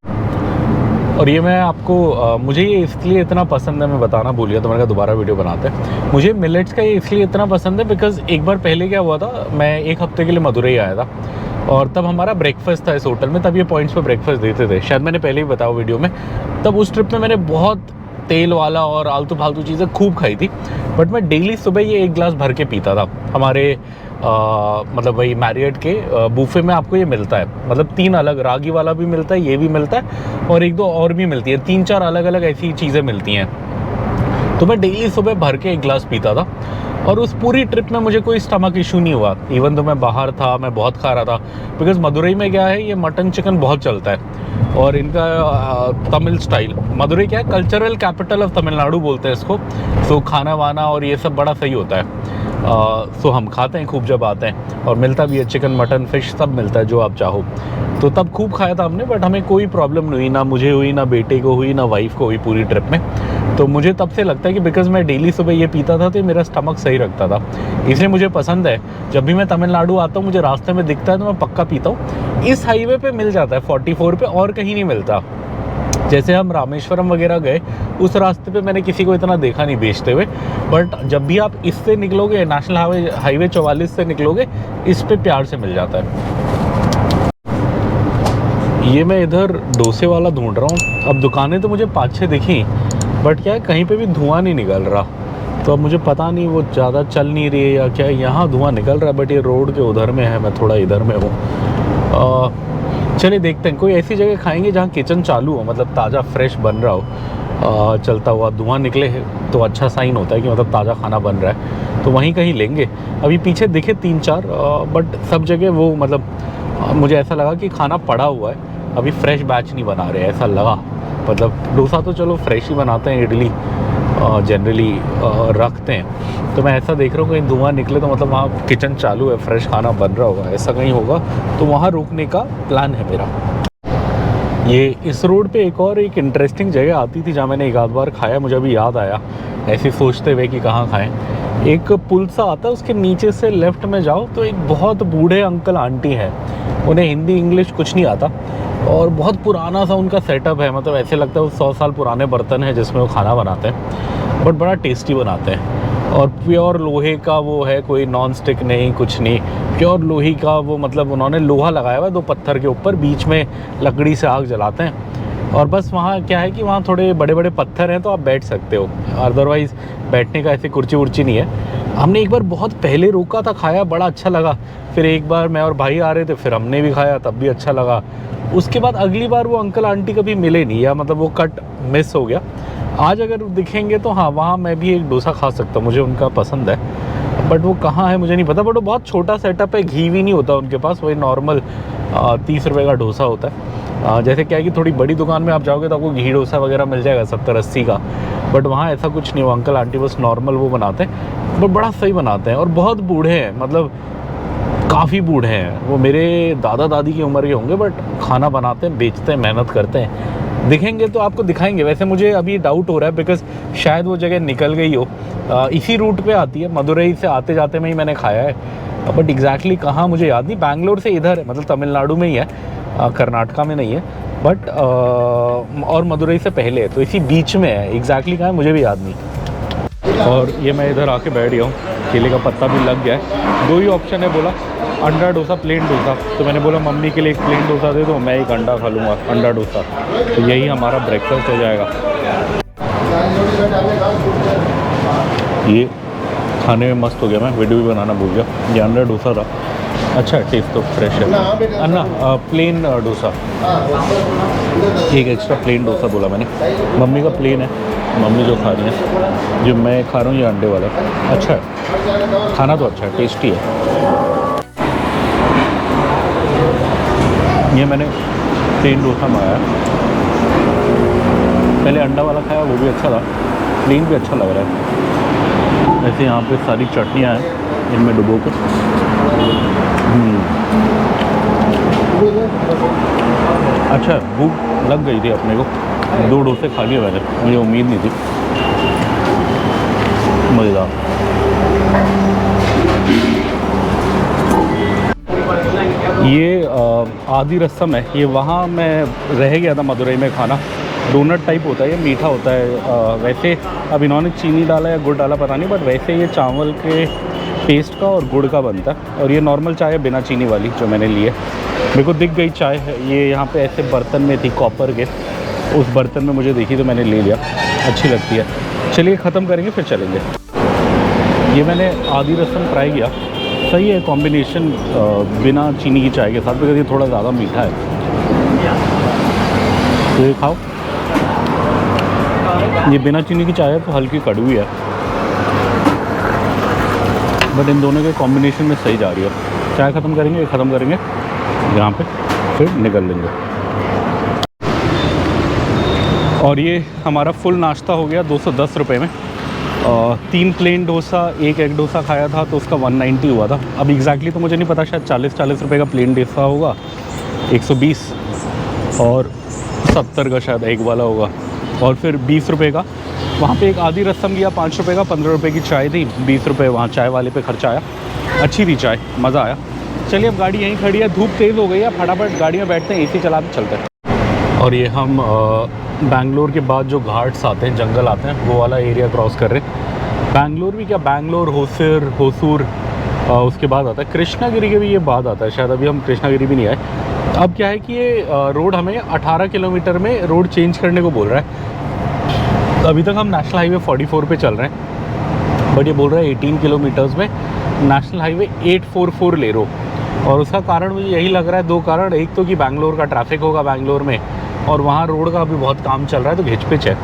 और ये मैं आपको मुझे ये इसलिए इतना पसंद है, मैं बताना भूल गया, तो मैंने कहा दोबारा वीडियो बनाते हैं। मुझे मिलेट्स का ये इसलिए इतना पसंद है बिकॉज़ एक बार पहले क्या हुआ था, मैं 1 हफ्ते के लिए मदुरई आया था, और तब हमारा ब्रेकफास्ट था इस होटल में। तब ये पॉइंट्स पे ब्रेकफास्ट देते थे, शायद मैंने पहले ही बताया वीडियो में। तब उस ट्रिप में मैंने बहुत तेल वाला और आलतू फालतू चीज़ें खूब खाई थी, बट मैं डेली सुबह ये 1 गिलास भर के पीता था। हमारे मतलब वही मैरियट के बूफे में आपको ये मिलता है, मतलब 3 अलग, रागी वाला भी मिलता है, ये भी मिलता है, और 1-2 और भी मिलती है, 3-4 अलग अलग ऐसी चीज़ें मिलती हैं। तो मैं डेली सुबह भर के 1 गिलास पीता था, और उस पूरी ट्रिप में मुझे कोई स्टमक इशू नहीं हुआ। इवन तो मैं बाहर था, मैं बहुत खा रहा था, बिकॉज मदुरई में क्या है, ये मटन चिकन बहुत चलता है, और इनका तमिल स्टाइल। मदुरई क्या है, कल्चरल कैपिटल ऑफ तमिलनाडु बोलते हैं इसको। सो खाना वाना और ये सब बड़ा सही होता है। सो हम खाते हैं खूब जब आते हैं, और मिलता भी है चिकन मटन फिश सब मिलता है जो आप चाहो। तो तब खूब खाया था हमने, बट हमें कोई प्रॉब्लम नहीं हुई, ना मुझे हुई, ना बेटे को हुई, ना वाइफ को हुई पूरी ट्रिप में। तो मुझे तब से लगता है कि बिकॉज मैं डेली सुबह ये पीता था तो मेरा स्टमक सही रखता था, इसलिए मुझे पसंद है। जब भी मैं तमिलनाडु आता हूँ, मुझे रास्ते में दिखता है तो मैं पक्का पीता हूँ। इस हाईवे पे मिल जाता है 44 पे, और कहीं नहीं मिलता। जैसे हम रामेश्वरम वगैरह गए, उस रास्ते पे मैंने किसी को इतना देखा नहीं बेचते हुए, बट जब भी आप इससे निकलोगे, नेशनल हाईवे 44 से निकलोगे, इस पे प्यार से मिल जाता है। ये मैं इधर डोसे वाला ढूंढ रहा हूँ। अब दुकानें तो मुझे 5-6 दिखी, बट क्या है कहीं पे भी धुआं नहीं निकल रहा। तो अब मुझे पता नहीं वो ज़्यादा चल नहीं रही है या क्या। यहाँ धुआं निकल रहा है बट ये रोड के उधर में है, मैं थोड़ा इधर में हूँ। चलिए देखते हैं, कोई ऐसी जगह खाएंगे जहाँ किचन चालू हो, मतलब ताज़ा फ्रेश बन रहा हो। चलता हुआ धुआं निकले तो अच्छा साइन होता है कि मतलब ताज़ा खाना बन रहा है, तो वहीं कहीं लेंगे। अभी पीछे दिखे 3-4, बट सब जगह वो मतलब मुझे ऐसा लगा कि खाना पड़ा हुआ है, अभी फ्रेश बैच नहीं बना रहे, ऐसा लगा। मतलब डोसा तो चलो फ्रेश ही बनाते हैं, इडली जनरली रखते हैं। तो मैं ऐसा देख रहा हूँ कहीं धुआं निकले तो मतलब वहाँ किचन चालू है, फ्रेश खाना बन रहा होगा, ऐसा कहीं होगा तो वहाँ रुकने का प्लान है मेरा। ये इस रोड पे एक इंटरेस्टिंग जगह आती थी जहाँ मैंने एक आध बार खाया, मुझे अभी याद आया ऐसे सोचते हुए कि कहाँ खाएं। एक पुल सा आता है, उसके नीचे से लेफ़्ट में जाओ तो एक बहुत बूढ़े अंकल आंटी हैं, उन्हें हिंदी इंग्लिश कुछ नहीं आता और बहुत पुराना सा उनका सेटअप है। मतलब ऐसे लगता है वो 100 साल पुराने बर्तन हैं जिसमें वो खाना बनाते हैं, बट बड़ा टेस्टी बनाते हैं। और प्योर लोहे का वो है, कोई नॉन स्टिक नहीं, कुछ नहीं, प्योर लोहे का वो, मतलब उन्होंने लोहा लगाया हुआ है 2 पत्थर के ऊपर, बीच में लकड़ी से आग जलाते हैं। और बस वहाँ क्या है कि वहाँ थोड़े बड़े बड़े पत्थर हैं तो आप बैठ सकते हो, अदरवाइज़ बैठने का ऐसे कुर्सी उर्ची नहीं है। हमने एक बार बहुत पहले रोका था, खाया, बड़ा अच्छा लगा। फिर एक बार मैं और भाई आ रहे थे, फिर हमने भी खाया, तब भी अच्छा लगा। उसके बाद अगली बार वो अंकल आंटी कभी मिले नहीं, या मतलब वो कट मिस हो गया। आज अगर दिखेंगे तो हाँ, वहाँ मैं भी एक डोसा खा सकता हूँ, मुझे उनका पसंद है, बट वो कहाँ है मुझे नहीं पता। बट वो बहुत छोटा सेटअप है, घी भी नहीं होता उनके पास, वही नॉर्मल 30 रुपये का डोसा होता है। जैसे क्या है कि थोड़ी बड़ी दुकान में आप जाओगे तो आपको घी डोसा वगैरह मिल जाएगा 70-80 का, बट वहाँ ऐसा कुछ नहीं। वो अंकल आंटी बस नॉर्मल वो बनाते हैं, बट बड़ा सही बनाते हैं और बहुत बूढ़े हैं, मतलब काफ़ी बूढ़े हैं वो, मेरे दादा दादी की उम्र के होंगे, बट खाना बनाते हैं, बेचते हैं, मेहनत करते हैं। दिखेंगे तो आपको दिखाएंगे। वैसे मुझे अभी डाउट हो रहा है बिकॉज़ शायद वो जगह निकल गई हो, इसी रूट पे आती है, मदुरई से आते जाते में ही मैंने खाया है, बट एग्जैक्टली कहाँ मुझे याद नहीं। बैंगलोर से इधर है, मतलब तमिलनाडु में ही है, कर्नाटका में नहीं है, बट और मदुरई से पहले है, तो इसी बीच में है। एग्जैक्टली कहाँ है मुझे भी याद नहीं। और ये मैं इधर आके बैठ गया हूँ, केले का पत्ता भी लग गया है। 2 ही ऑप्शन है, बोला अंडा डोसा, प्लेन डोसा। तो मैंने बोला मम्मी के लिए एक प्लेन डोसा दे दो, मैं एक अंडा खा लूँगा, अंडा डोसा। तो यही हमारा ब्रेकफास्ट हो जाएगा। ये खाने में मस्त हो गया, मैं वीडियो भी बनाना भूल गया। ये अंडा डोसा था, अच्छा टेस्ट तो फ्रेश है। अन्ना प्लेन डोसा, एक एक्स्ट्रा प्लेन डोसा बोला मैंने। मम्मी का प्लेन है, मम्मी जो खा रही है, जो मैं खा रहा हूँ ये अंडे वाला। अच्छा है, खाना तो अच्छा है, टेस्टी है। ये मैंने प्लेन डोसा मंगाया, पहले अंडा वाला खाया, वो भी अच्छा था, प्लेन भी अच्छा लग रहा है। ऐसे यहाँ पे सारी चटनियाँ हैं, इनमें डुबो के अच्छा, भूख लग गई थी अपने को, 2 डोसे खा लिए मैंने, मुझे उम्मीद नहीं थी। मज़ेदार। ये आदि रसम है, ये वहाँ मैं रह गया था मदुरई में खाना। डोनट टाइप होता है, ये मीठा होता है। वैसे अब इन्होंने चीनी डाला या गुड़ डाला पता नहीं, बट वैसे ये चावल के पेस्ट का और गुड़ का बनता है। और ये नॉर्मल चाय है बिना चीनी वाली जो मैंने ली है। मेरे को दिख गई चाय है, ये यहाँ पे ऐसे बर्तन में थी, कॉपर के, उस बर्तन में मुझे देखी तो मैंने ले लिया, अच्छी लगती है। चलिए ख़त्म करेंगे फिर चलेंगे। ये मैंने आदि रसम ट्राई किया, सही है कॉम्बिनेशन बिना चीनी की चाय के साथ, बिकॉज ये थोड़ा ज़्यादा मीठा है। तो ये खाओ, ये बिना चीनी की चाय है तो हल्की कड़वी है, बट इन दोनों के कॉम्बिनेशन में सही जा रही है। चाय ख़त्म करेंगे, ये ख़त्म करेंगे यहाँ पे, फिर निकल लेंगे। और ये हमारा फुल नाश्ता हो गया 210 रुपये में। 3 प्लेन डोसा, 1 एग डोसा खाया था तो उसका 190 हुआ था। अब एग्जैक्टली तो मुझे नहीं पता, शायद 40 रुपये का प्लेन डोसा होगा, 120, और 70 का शायद एग वाला होगा, और फिर 20 रुपये का वहाँ पे एक आदि रसम लिया, 5 रुपये का, 15 रुपये की चाय थी, 20 रुपये वहाँ चाय वाले पे खर्चा आया। अच्छी थी चाय, मज़ा आया। चलिए अब गाड़ी यहीं खड़ी है, धूप तेज़ हो गई है, फटाफट गाड़ी में बैठते हैं, एसी चला के चलते हैं। और ये हम बैंगलोर के बाद जो घाट्स आते हैं, जंगल आते हैं, वो वाला एरिया क्रॉस कर रहे हैं। बैंगलोर भी क्या, बैंगलोर, होसूर, उसके बाद आता है कृष्णागिरी के भी ये बाद आता है शायद, अभी हम कृष्णागिरी भी नहीं आए। अब क्या है कि ये रोड हमें 18 किलोमीटर में रोड चेंज करने को बोल रहा है। अभी तक हम नेशनल हाईवे 44 पे चल रहे हैं, बट ये बोल रहा है 18 किलोमीटर्स में नेशनल हाईवे 844 ले लो। और उसका कारण मुझे यही लग रहा है, दो कारण। एक तो कि बैंगलोर का ट्रैफिक होगा बैंगलोर में, और वहाँ रोड का अभी बहुत काम चल रहा है तो घिचपिच है,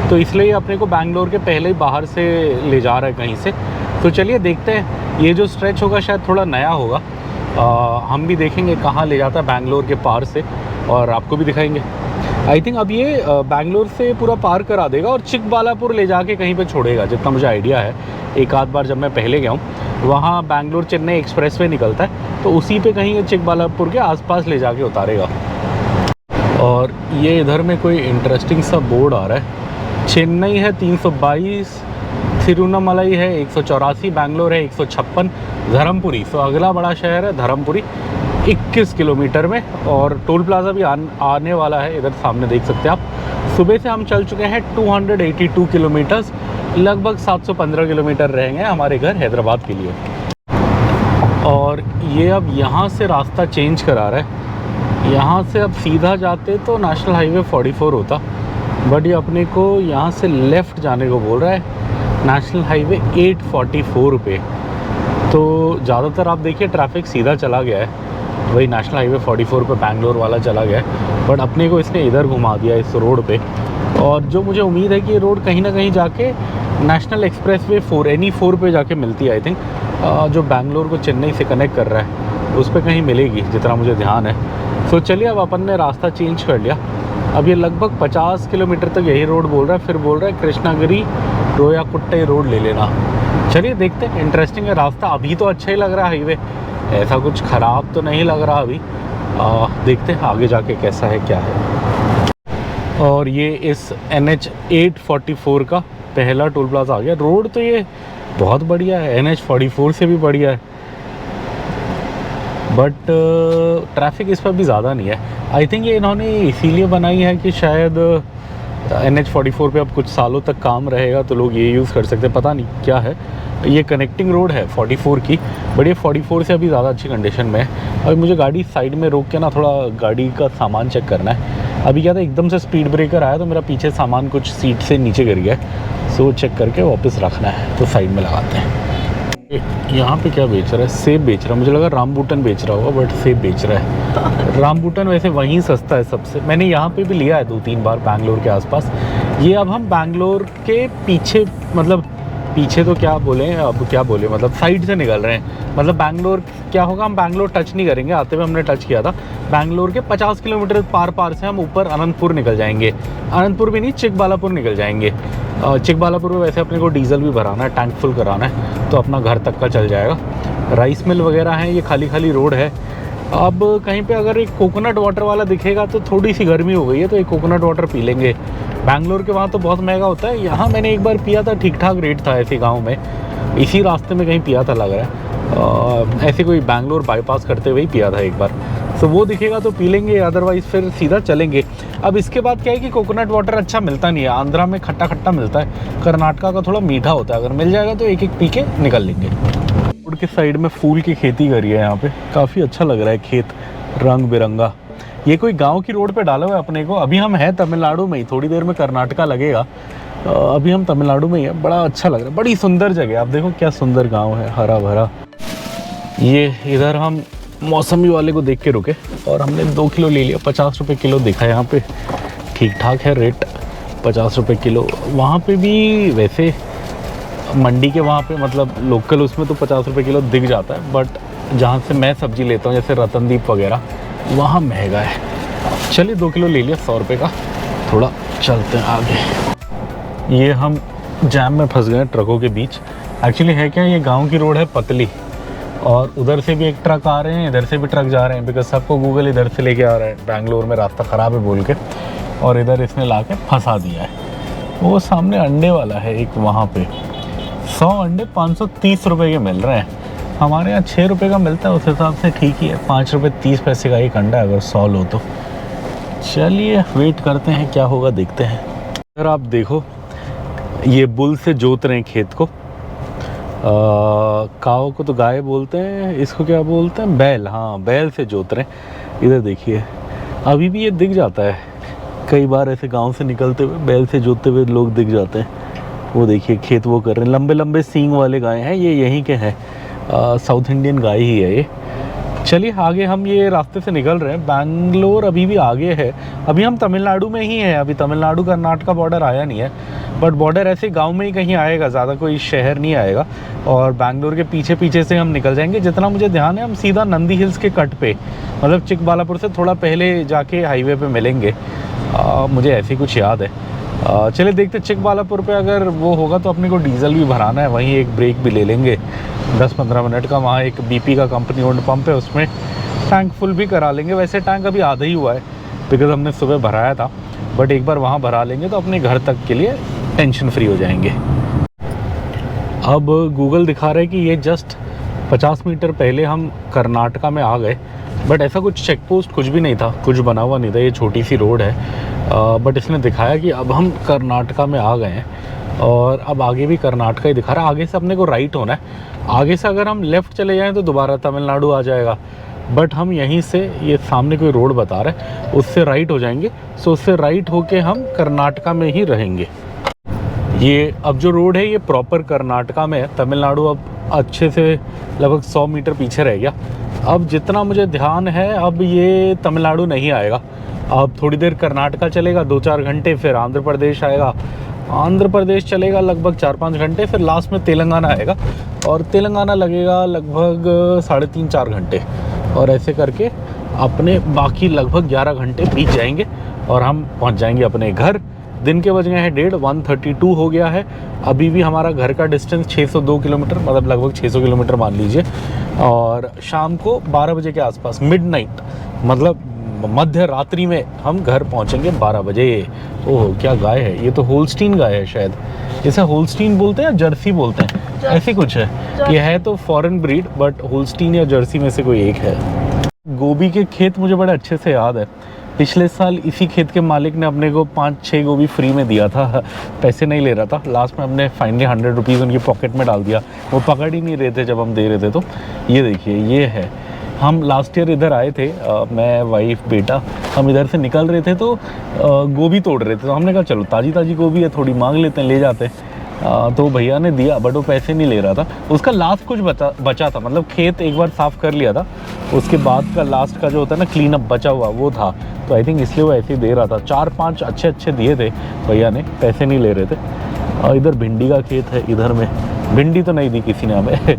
तो इसलिए अपने को बैंगलोर के पहले ही बाहर से ले जा रहा है कहीं से। तो चलिए देखते हैं, ये जो स्ट्रेच होगा शायद थोड़ा नया होगा। हम भी देखेंगे कहाँ ले जाता है बैंगलोर के पार से, और आपको भी दिखाएंगे। आई थिंक अब ये बैंगलोर से पूरा पार करा देगा और चिकबालापुर ले जाके कहीं पे छोड़ेगा, जितना मुझे आइडिया है। एक आध बार जब मैं पहले गया हूँ, वहाँ बैंगलोर चेन्नई एक्सप्रेसवे निकलता है, तो उसी पे कहीं चिकबालापुर के आसपास ले जाके उतारेगा। और ये इधर में कोई इंटरेस्टिंग सा बोर्ड आ रहा है। चेन्नई है 322, तिरुवन्नामलाई है 184, बैंगलोर है 156, धर्मपुरी, तो अगला बड़ा शहर है धर्मपुरी 21 किलोमीटर में। और टोल प्लाज़ा भी आने वाला है, इधर सामने देख सकते हैं आप। सुबह से हम चल चुके हैं 282 किलोमीटर्स, लगभग 715 किलोमीटर रहेंगे हमारे घर हैदराबाद के लिए। और ये अब यहाँ से रास्ता चेंज करा रहा है, यहाँ से अब सीधा जाते तो नेशनल हाईवे 44 होता, बट ये अपने को यहाँ से लेफ़्ट जाने को बोल रहा है नेशनल हाईवे 844 पे। तो ज़्यादातर आप देखिए ट्रैफिक सीधा चला गया है, वही नेशनल हाईवे 44 पे बैंगलोर वाला चला गया है, बट अपने को इसने इधर घुमा दिया इस रोड पे। और जो मुझे उम्मीद है कि ये रोड कहीं ना कहीं जाके नेशनल एक्सप्रेसवे 4 NE4 पे जाके मिलती है आई थिंक, जो बैंगलोर को चेन्नई से कनेक्ट कर रहा है, उस पर कहीं मिलेगी जितना मुझे ध्यान है। तो चलिए अब अपन ने रास्ता चेंज कर लिया। अब ये लगभग 50 किलोमीटर तक यही रोड बोल रहा है, फिर बोल रहा है कृष्णागिरी रोयाकुट्टे रोड ले लेना। चलिए देखते हैं, इंटरेस्टिंग है रास्ता। अभी तो अच्छा ही लग रहा है हाईवे, ऐसा कुछ ख़राब तो नहीं लग रहा अभी। देखते हैं आगे जाके कैसा है क्या है। और ये इस NH 844 का पहला टोल प्लाजा आ गया। रोड तो ये बहुत बढ़िया है, NH 44 से भी बढ़िया है, बट ट्रैफिक इस पर भी ज़्यादा नहीं है। आई थिंक ये इन्होंने इसीलिए बनाई है कि शायद NH 44 पे अब कुछ सालों तक काम रहेगा तो लोग ये यूज़ कर सकते हैं, पता नहीं क्या है। ये कनेक्टिंग रोड है 44 की, बट ये 44 से अभी ज़्यादा अच्छी कंडीशन में है। अभी मुझे गाड़ी साइड में रोक के ना थोड़ा गाड़ी का सामान चेक करना है। अभी क्या था, एकदम से स्पीड ब्रेकर आया तो मेरा पीछे सामान कुछ सीट से नीचे गिर गया, सो चेक करके वापस रखना है, तो साइड में लगाते हैं। यहाँ पे क्या बेच रहा है? सेब बेच रहा है, मुझे लगा रामबूटन बेच रहा होगा, बट सेब बेच रहा है। रामबूटन वैसे वहीं सस्ता है सबसे, मैंने यहाँ पे भी लिया है 2-3 बार बैंगलोर के आसपास। ये अब हम बैंगलोर के पीछे, मतलब पीछे तो क्या बोले, अब क्या बोले, मतलब साइड से निकल रहे हैं। मतलब बैंगलोर क्या होगा, हम बैंगलोर टच नहीं करेंगे, आते हुए हमने टच किया था। बैंगलोर के 50 किलोमीटर पार से हम ऊपर अनंतपुर निकल जाएंगे। अनंतपुर भी नहीं, चिकबालापुर निकल जाएंगे। चिकबालापुर में वैसे अपने को डीजल भी भराना है, टैंक फुल कराना है, तो अपना घर तक का चल जाएगा। राइस मिल वगैरह है, ये खाली खाली रोड है। अब कहीं पे अगर एक कोकोनट वाटर वाला दिखेगा तो थोड़ी सी गर्मी हो गई है, तो एक कोकोनट वाटर पी लेंगे। बैंगलोर के वहाँ तो बहुत महंगा होता है, यहाँ मैंने एक बार पिया था, ठीक ठाक रेट था ऐसे गांव में, इसी रास्ते में कहीं पिया था लग रहा है, ऐसे कोई बैंगलोर बाईपास करते हुए ही पिया था एक बार। तो वो दिखेगा तो पी लेंगे, अदरवाइज़ फिर सीधा चलेंगे। अब इसके बाद क्या है कि कोकोनट वाटर अच्छा मिलता नहीं है, आंध्रा में खट्टा खट्टा मिलता है, कर्नाटका का थोड़ा मीठा होता है। अगर मिल जाएगा तो एक एक पी के निकल लेंगे। रोड के साइड में फूल की खेती करी है यहाँ पे, काफ़ी अच्छा लग रहा है खेत, रंग बिरंगा। ये कोई गांव की रोड पे डाला हुआ है अपने को। अभी हम हैं तमिलनाडु में ही, थोड़ी देर में कर्नाटका लगेगा, अभी हम तमिलनाडु में ही है। बड़ा अच्छा लग रहा है, बड़ी सुंदर जगह, आप देखो क्या सुंदर गांव है, हरा भरा। ये इधर हम मौसमी वाले को देख के रुके और हमने 2 किलो ले लिया, 50 रुपये किलो दिखा यहाँ पे, ठीक ठाक है रेट, 50 रुपये किलो। वहाँ पे भी वैसे मंडी के वहाँ पे, मतलब लोकल उसमें तो 50 रुपये किलो दिख जाता है, बट जहाँ से मैं सब्ज़ी लेता हूँ जैसे रतनदीप वगैरह, वहाँ महंगा है। चलिए 2 किलो ले लिया 100 रुपये का, थोड़ा चलते हैं आगे। ये हम जैम में फंस गए ट्रकों के बीच। एक्चुअली है क्या, ये गांव की रोड है पतली, और उधर से भी एक ट्रक आ रहे हैं, इधर से भी ट्रक जा रहे हैं, बिकॉज सबको गूगल इधर से लेके आ रहा है, बैंगलोर में रास्ता ख़राब है बोल के, और इधर इसने ला के फंसा दिया है। वो सामने अंडे वाला है एक, वहाँ पे 100 अंडे 530 रुपये के मिल रहे हैं। हमारे यहाँ 6 रुपये का मिलता है, उस हिसाब से ठीक ही है। 5 रुपये 30 पैसे का एक अंडा अगर 100 लो तो। चलिए वेट करते हैं क्या होगा, देखते हैं। अगर आप देखो, ये बुल से जोत रहे हैं खेत को, काव को तो गाय बोलते हैं, इसको क्या बोलते हैं, बैल। हाँ, बैल से जोत रहे हैं। इधर देखिए अभी भी ये दिख जाता है, कई बार ऐसे गांव से निकलते हुए बैल से जोतते हुए लोग दिख जाते हैं। वो देखिए खेत वो कर रहे हैं, लंबे लंबे सींग वाले गाय हैं, ये यहीं के हैं, साउथ इंडियन गाय ही है ये। चलिए आगे हम ये रास्ते से निकल रहे हैं। बैंगलोर अभी भी आगे है, अभी हम तमिलनाडु में ही हैं, अभी तमिलनाडु कर्नाटक बॉर्डर आया नहीं है, बट बॉर्डर ऐसे गांव में ही कहीं आएगा, ज़्यादा कोई शहर नहीं आएगा। और बैंगलोर के पीछे पीछे से हम निकल जाएंगे। जितना मुझे ध्यान है हम सीधा नंदी हिल्स के कट पे, मतलब चिकबालापुर से थोड़ा पहले जाके हाईवे पे मिलेंगे, मुझे ऐसे कुछ याद है। चलिए देखते, चिकबालापुर पे अगर वो होगा तो अपने को डीजल भी भराना है, वहीं एक ब्रेक भी ले लेंगे 10-15 मिनट का। वहाँ एक BP का कंपनी ओन्ड पंप है, उसमें टैंक फुल भी करा लेंगे। वैसे टैंक अभी आधा ही हुआ है बिकॉज हमने सुबह भराया था, बट एक बार वहाँ भरा लेंगे तो अपने घर तक के लिए टेंशन फ्री हो जाएंगे। अब गूगल दिखा रहा है कि ये जस्ट 50 मीटर पहले हम कर्नाटका में आ गए, बट ऐसा कुछ चेक पोस्ट कुछ भी नहीं था, कुछ बना हुआ नहीं था, ये छोटी सी रोड है। बट इसने दिखाया कि अब हम कर्नाटका में आ गए हैं, और अब आगे भी कर्नाटका ही दिखा रहा है। आगे से अपने को राइट होना है, आगे से अगर हम लेफ़्ट चले जाएं तो दोबारा तमिलनाडु आ जाएगा, बट हम यहीं से, ये सामने कोई रोड बता रहा है, उससे राइट हो जाएंगे। सो उससे राइट होके हम कर्नाटका में ही रहेंगे। ये अब जो रोड है ये प्रॉपर कर्नाटका में है, तमिलनाडु अब अच्छे से लगभग 100 मीटर पीछे रह गया। अब जितना मुझे ध्यान है अब ये तमिलनाडु नहीं आएगा, अब थोड़ी देर कर्नाटका चलेगा 2-4 घंटे, फिर आंध्र प्रदेश आएगा, आंध्र प्रदेश चलेगा लगभग 4-5 घंटे, फिर लास्ट में तेलंगाना आएगा, और तेलंगाना लगेगा लगभग 3.5-4 घंटे, और ऐसे करके अपने बाकी लगभग 11 घंटे बीत जाएंगे और हम पहुंच जाएंगे अपने घर। दिन के बज गए हैं 1:32 हो गया है। अभी भी हमारा घर का डिस्टेंस 602 किलोमीटर, मतलब लगभग 600 किलोमीटर मान लीजिए, और शाम को 12 बजे के आसपास, मिडनाइट मतलब मध्य रात्रि में हम घर पहुंचेंगे 12 बजे। ओह क्या गाय है, ये तो होल्स्टीन गाय है शायद, इसे होल्स्टीन बोलते हैं या जर्सी बोलते हैं, ऐसे कुछ है। ये है तो फॉरेन ब्रीड, बट होल्स्टीन या जर्सी में से कोई एक है। गोभी के खेत मुझे बड़े अच्छे से याद है, पिछले साल इसी खेत के मालिक ने अपने को 5-6 गोभी फ्री में दिया था, पैसे नहीं ले रहा था। लास्ट में हमने फाइनली 100 रुपीज़ उनकी पॉकेट में डाल दिया, वो पकड़ ही नहीं रहे थे जब हम दे रहे थे। तो ये देखिए ये है, हम लास्ट ईयर इधर आए थे, मैं वाइफ बेटा, हम इधर से निकल रहे थे तो गोभी तोड़ रहे थे, तो हमने कहा चलो ताज़ी ताज़ी गोभी है, थोड़ी मांग लेते हैं, ले जाते हैं। तो भैया ने दिया, बट वो पैसे नहीं ले रहा था। उसका लास्ट कुछ बचा था, मतलब खेत एक बार साफ़ कर लिया था, उसके बाद का लास्ट का जो होता है ना क्लीन अप बचा हुआ, वो था, तो आई थिंक इसलिए वो ऐसे ही दे रहा था। 4-5 अच्छे दिए थे भैया ने, पैसे नहीं ले रहे थे। और इधर भिंडी का खेत है, इधर में भिंडी तो नहीं दी किसी ने हमें,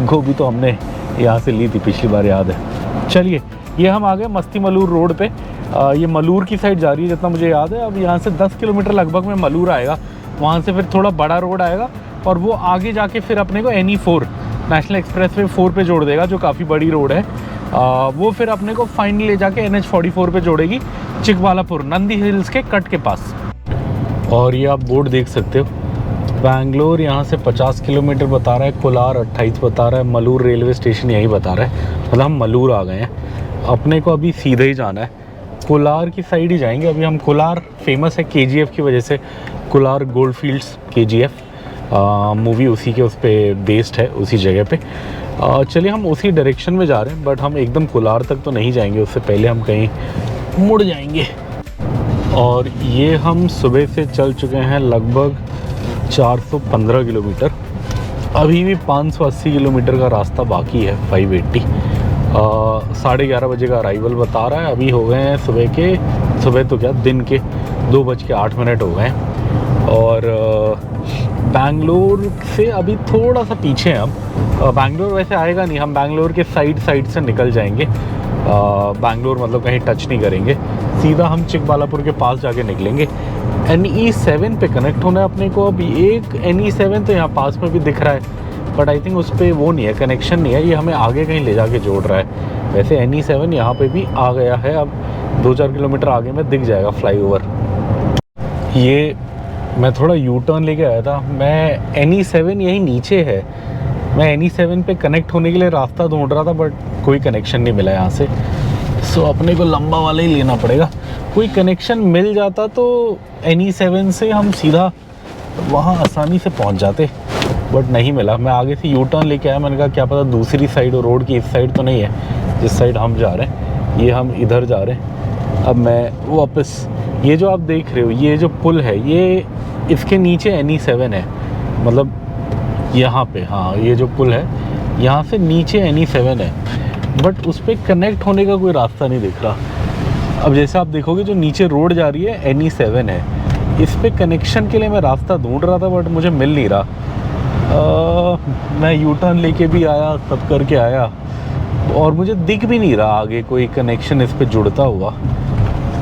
गोभी तो हमने यहाँ से ली थी पिछली बार, याद है। चलिए ये हम आ गए मस्ती मलूर रोड पे, ये मलूर की साइड जा रही है जितना मुझे याद है। अब यहाँ से 10 किलोमीटर लगभग में मलूर आएगा, वहाँ से फिर थोड़ा बड़ा रोड आएगा, और वो आगे जाके फिर अपने को NE4 नेशनल एक्सप्रेस वे 4 पे जोड़ देगा, जो काफ़ी बड़ी रोड है। वो फिर अपने को फाइनली ले जाके NH44 पे जोड़ेगी, चिकबालापुर नंदी हिल्स के कट के पास। और ये आप बोर्ड देख सकते हो, बैंगलोर यहाँ से 50 किलोमीटर बता रहा है, कोलार 28 बता रहा है, मलूर रेलवे स्टेशन यही बता रहा है, मतलब हम मलूर आ गए हैं। अपने को अभी सीधे ही जाना है, कोलार की साइड ही जाएंगे अभी हम। कोलार फेमस है KGF की वजह से, Kolar gold fields KGF movie उसी के उस पर बेस्ड है, उसी जगह पे। चलिए हम उसी डायरेक्शन में जा रहे हैं, बट हम एकदम कोलार तक तो नहीं जाएंगे, उससे पहले हम कहीं मुड़ जाएंगे। और ये हम सुबह से चल चुके हैं लगभग 415 किलोमीटर, अभी भी 580 किलोमीटर का रास्ता बाकी है, 580। 11:30 बजे का अराइवल बता रहा है। अभी हो गए हैं सुबह तो क्या, दिन के 2:08 हो गए हैं, और बैंगलोर से अभी थोड़ा सा पीछे हैं हम। बैंगलोर वैसे आएगा नहीं, हम बैंगलोर के साइड से निकल जाएंगे, बैंगलोर मतलब कहीं टच नहीं करेंगे, सीधा हम चिकबालापुर के पास जाके निकलेंगे। NE7 पे कनेक्ट होना है अपने को। अभी एक NE7 तो यहाँ पास में भी दिख रहा है, बट आई थिंक उस पर वो नहीं है, कनेक्शन नहीं है, ये हमें आगे कहीं ले जाके जोड़ रहा है। वैसे NE7 यहाँ पे भी आ गया है, अब 2-4 किलोमीटर आगे में दिख जाएगा फ्लाईओवर। ये मैं थोड़ा यू टर्न लेके आया था, मैं NE7 यही नीचे है, मैं NE7 पे कनेक्ट होने के लिए रास्ता ढूंढ रहा था, बट कोई कनेक्शन नहीं मिला यहाँ से। सो अपने को लंबा वाला ही लेना पड़ेगा। कोई कनेक्शन मिल जाता तो NE7 से हम सीधा वहाँ आसानी से पहुँच जाते, बट नहीं मिला। मैं आगे से यू टर्न लेके आया, मैंने कहा क्या पता दूसरी साइड हो, रोड की इस साइड तो नहीं है जिस साइड हम जा रहे हैं, ये हम इधर जा रहे हैं। अब मैं वापस, ये जो आप देख रहे हो ये जो पुल है, ये इसके नीचे NE7 है, मतलब यहाँ पे, हाँ ये जो पुल है यहाँ से नीचे NE7 है, बट उस पर कनेक्ट होने का कोई रास्ता नहीं दिख रहा। अब जैसे आप देखोगे जो नीचे रोड जा रही है NE7 है, इस पे कनेक्शन के लिए मैं रास्ता ढूंढ रहा था बट मुझे मिल नहीं रहा। मैं यू टर्न लेके भी आया, सब करके आया, और मुझे दिख भी नहीं रहा आगे कोई कनेक्शन इस पे जुड़ता हुआ।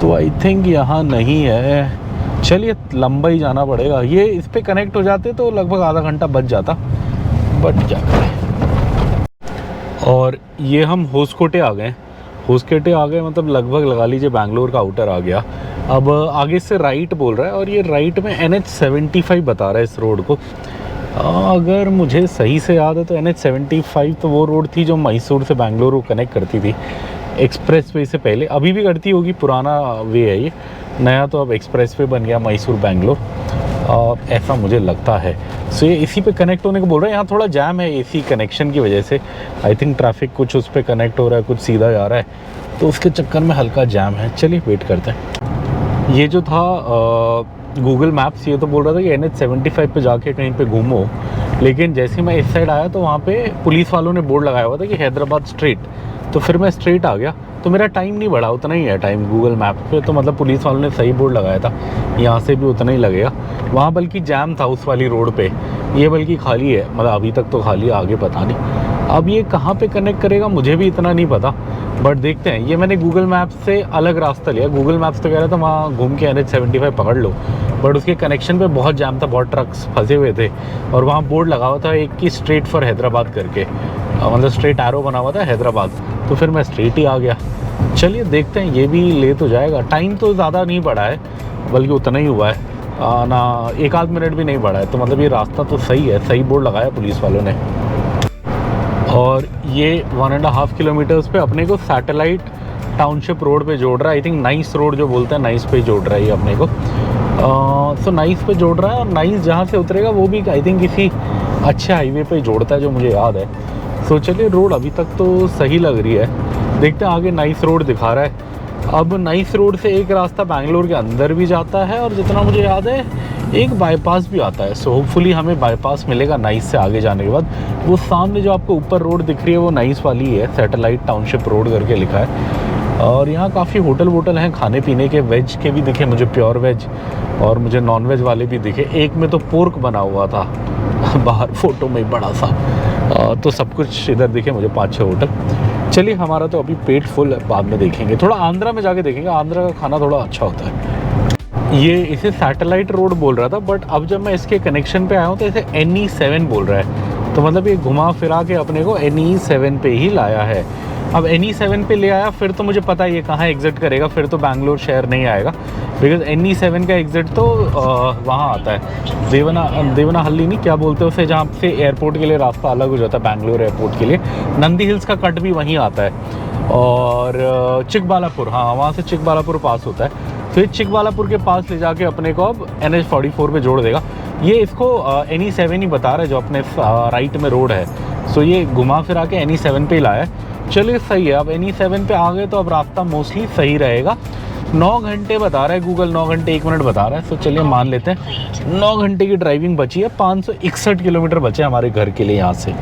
तो आई थिंक यहाँ नहीं है। चलिए लंबा ही जाना पड़ेगा। ये इस पे कनेक्ट हो जाते तो लगभग आधा घंटा बच जाता, बट क्या करें। और ये हम होसकोटे आ गए। होसकोटे आ गए मतलब लगभग लगा लीजिए बैंगलोर का आउटर आ गया। अब आगे से राइट बोल रहा है, और ये राइट में NH75 बता रहा है इस रोड को। अगर मुझे सही से याद है तो NH75 तो वो रोड थी जो मैसूर से बैंगलोर को कनेक्ट करती थी एक्सप्रेस वे से पहले। अभी भी करती होगी, पुराना वे है ये, नया तो अब एक्सप्रेस वे बन गया मैसूर बैंगलोर, ऐसा मुझे लगता है। सो ये इसी पे कनेक्ट होने को बोल रहे हैं। यहाँ थोड़ा जैम है इसी कनेक्शन की वजह से, आई थिंक ट्रैफिक कुछ उस पर कनेक्ट हो रहा है, कुछ सीधा जा रहा है, तो उसके चक्कर में हल्का जैम है। चलिए वेट करते हैं। ये जो था गूगल मैप्स, ये तो बोल रहा था कि NH75 पे जाके कहीं पे घूमो, लेकिन जैसे मैं इस साइड आया तो वहाँ पे पुलिस वालों ने बोर्ड लगाया हुआ था कि हैदराबाद स्ट्रीट, तो फिर मैं स्ट्रेट आ गया, तो मेरा टाइम नहीं बढ़ा, उतना ही है टाइम गूगल मैप पे। तो मतलब पुलिस वालों ने सही बोर्ड लगाया था, यहाँ से भी उतना ही लगेगा। वहाँ बल्कि जैम था उस वाली रोड पे, ये बल्कि खाली है, मतलब अभी तक तो खाली है, आगे पता नहीं। अब ये कहाँ पे कनेक्ट करेगा मुझे भी इतना नहीं पता, बट देखते हैं। ये मैंने गूगल मैप से अलग रास्ता लिया। गूगल मैप्स तो कह रहा था वहाँ घूम के NH75 पकड़ लो, बट उसके कनेक्शन पे बहुत जाम था, बहुत ट्रक्स फंसे हुए थे, और वहाँ बोर्ड लगा हुआ था एक की स्ट्रेट फॉर हैदराबाद करके, मतलब स्ट्रेट एरो बना हुआ था हैदराबाद, तो फिर मैं स्ट्रेट ही आ गया। चलिए देखते हैं, ये भी ले तो जाएगा। टाइम तो ज़्यादा नहीं बढ़ा है, बल्कि उतना ही हुआ है ना, एक आध मिनट भी नहीं बढ़ा है, तो मतलब ये रास्ता तो सही है, सही बोर्ड लगाया पुलिस वालों ने। और ये 1.5 किलोमीटर्स पे अपने को सैटेलाइट टाउनशिप रोड पे जोड़ रहा है। आई थिंक नाइस रोड जो बोलते हैं, नाइस पे जोड़ रहा है ये अपने को। सो नाइस पे जोड़ रहा है, और नाइस जहाँ से उतरेगा वो भी आई थिंक किसी अच्छे हाईवे पे जोड़ता है, जो मुझे याद है। सो चलिए, रोड अभी तक तो सही लग रही है, देखते हैं आगे। नाइस रोड दिखा रहा है। अब नाइस रोड से एक रास्ता बैंगलोर के अंदर भी जाता है, और जितना मुझे याद है एक बाईपास भी आता है। सो होपफुली हमें बाईपास मिलेगा नाइस से आगे जाने के बाद। वो सामने जो आपको ऊपर रोड दिख रही है वो नाइस वाली है, सैटेलाइट टाउनशिप रोड करके लिखा है। और यहाँ काफ़ी होटल वोटल हैं खाने पीने के, वेज के भी दिखे मुझे, प्योर वेज, और मुझे नॉन वेज वाले भी दिखे। एक में तो पोर्क बना हुआ था बाहर फोटो में बड़ा सा, तो सब कुछ इधर दिखे मुझे 5-6 होटल। चलिए, हमारा तो अभी पेट फुल है, बाद में देखेंगे, थोड़ा आंध्रा में जाके देखेंगे। आंध्रा का खाना थोड़ा अच्छा होता है। ये इसे सैटेलाइट रोड बोल रहा था, बट अब जब मैं इसके कनेक्शन पे आया हूँ तो इसे NE7 बोल रहा है। तो मतलब ये घुमा फिरा के अपने को NE7 पे ही लाया है। अब NE7 पे ले आया, फिर तो मुझे पता है ये कहाँ एग्जिट करेगा, फिर तो बैंगलोर शहर नहीं आएगा, बिकॉज NE7 का एग्जिट तो वहाँ आता है, देवनाहल्ली नहीं, क्या बोलते हैं उसे, जहाँ से एयरपोर्ट के लिए रास्ता अलग हो जाता है बैंगलोर एयरपोर्ट के लिए। नंदी हिल्स का कट भी वहीं आता है, और चिकबालापुर, हाँ वहाँ से चिकबालापुर पास होता है। तो ये चिकबालापुर के पास ले जाके अपने को अब NH44 पे जोड़ देगा। ये इसको NE7 ही बता रहा है जो अपने राइट में रोड है। सो ये घुमा फिरा के NE7 पे ही लाया है। चलिए सही है, अब NE7 पे आ गए तो अब रास्ता मोस्टली सही रहेगा। 9 घंटे बता रहा है गूगल, 9 घंटे 1 मिनट बता रहा है। तो चलिए मान लेते हैं 9 घंटे की ड्राइविंग बची है, 561 किलोमीटर बचे हमारे घर के लिए यहाँ से।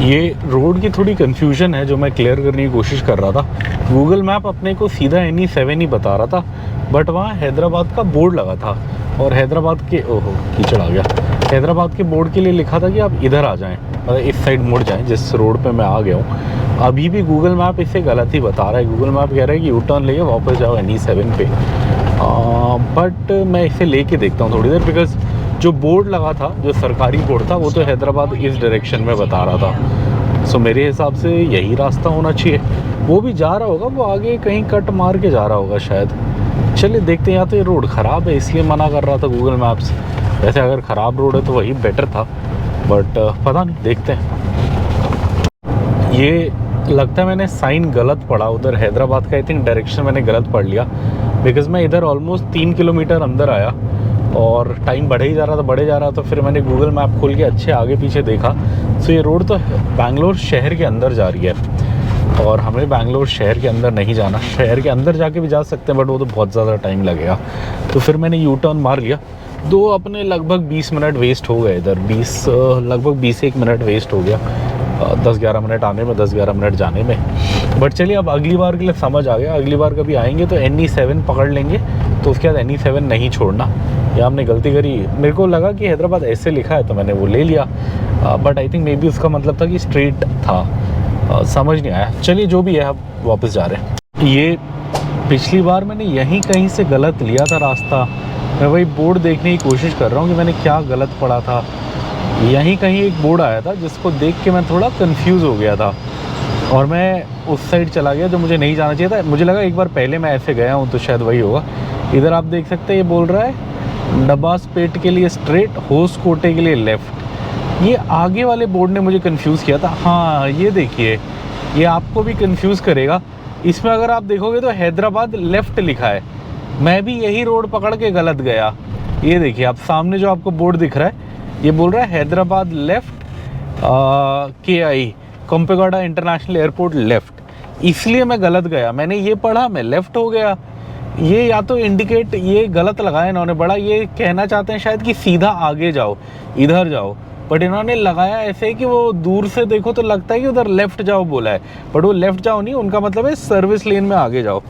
ये रोड की थोड़ी कन्फ्यूजन है जो मैं क्लियर करने की कोशिश कर रहा था। गूगल मैप अपने को सीधा NE7 ही बता रहा था, बट वहाँ हैदराबाद का बोर्ड लगा था, और हैदराबाद के, ओहो कीचड़ आ गया, हैदराबाद के बोर्ड के लिए लिखा था कि आप इधर आ जाएं, मतलब इस साइड मुड़ जाएं जिस रोड पे मैं आ गया हूँ। अभी भी गूगल मैप इसे गलत ही बता रहा है। गूगल मैप कह रहा है कि यू टर्न लेके वापस जाओ NE7 पे, बट मैं इसे लेके देखता हूँ थोड़ी देर, बिकॉज जो बोर्ड लगा था, जो सरकारी बोर्ड था, वो तो हैदराबाद इस डायरेक्शन में बता रहा था। सो मेरे हिसाब से यही रास्ता होना चाहिए। वो भी जा रहा होगा, वो आगे कहीं कट मार के जा रहा होगा शायद। चलिए देखते हैं। या तो ये रोड ख़राब है इसलिए मना कर रहा था गूगल मैप्स, वैसे अगर ख़राब रोड है तो वही बेटर था, बट पता नहीं, देखते हैं। ये लगता है मैंने साइन गलत पढ़ा, उधर हैदराबाद का आई थिंक डायरेक्शन मैंने गलत पढ़ लिया, बिकॉज मैं इधर ऑलमोस्ट 3 किलोमीटर अंदर आया और टाइम बढ़े ही जा रहा, तो फिर मैंने गूगल मैप खोल के अच्छे आगे पीछे देखा। तो ये रोड तो बैंगलोर शहर के अंदर जा रही है और हमें बैंगलोर शहर के अंदर नहीं जाना। शहर के अंदर जाके भी जा सकते हैं बट वो तो बहुत ज़्यादा टाइम लगेगा। तो फिर मैंने यू टर्न मार लिया। दो अपने लगभग 20 मिनट वेस्ट हो गए इधर, लगभग 20-1 मिनट वेस्ट हो गया, 10-11 मिनट आने में, 10-11 मिनट जाने में। बट चलिए अब अगली बार के लिए समझ आ गया, अगली बार कभी आएंगे तो NE7 पकड़ लेंगे, तो उसके बाद NE7 नहीं छोड़ना। या हमने गलती करी, मेरे को लगा कि हैदराबाद ऐसे लिखा है तो मैंने वो ले लिया, but I think may be उसका मतलब था कि स्ट्रेट था, समझ नहीं आया। चलिए जो भी है, अब वापस जा रहे हैं। ये पिछली बार मैंने यहीं कहीं से गलत लिया था रास्ता। मैं वही बोर्ड देखने की कोशिश कर रहा हूँ कि मैंने क्या गलत पढ़ा था। यहीं कहीं एक बोर्ड आया था जिसको देख के मैं थोड़ा कंफ्यूज हो गया था और मैं उस साइड चला गया जो मुझे नहीं जाना चाहिए था। मुझे लगा एक बार पहले मैं ऐसे गया हूँ तो शायद वही होगा। इधर आप देख सकते हैं, ये बोल रहा है डब्बासपेट के लिए स्ट्रेट, होसकोटे के लिए लेफ़्ट। ये आगे वाले बोर्ड ने मुझे कंफ्यूज किया था। हाँ, ये देखिए, ये आपको भी कंफ्यूज करेगा। इसमें अगर आप देखोगे तो हैदराबाद लेफ़्ट लिखा है। मैं भी यही रोड पकड़ के गलत गया। ये देखिए, आप सामने जो आपको बोर्ड दिख रहा है, ये बोल रहा है Hyderabad left, KI Kempegowda international airport left. इसलिए मैं गलत गया। मैंने ये पढ़ा, मैं लेफ़्ट हो गया। ये या तो इंडिकेट, ये गलत लगाया इन्होंने बड़ा। ये कहना चाहते हैं शायद कि सीधा आगे जाओ, इधर जाओ, बट इन्होंने लगाया ऐसे कि वो दूर से देखो तो लगता है कि उधर लेफ़्ट जाओ बोला है, बट वो लेफ़्ट जाओ नहीं, उनका मतलब है सर्विस लेन में आगे जाओ।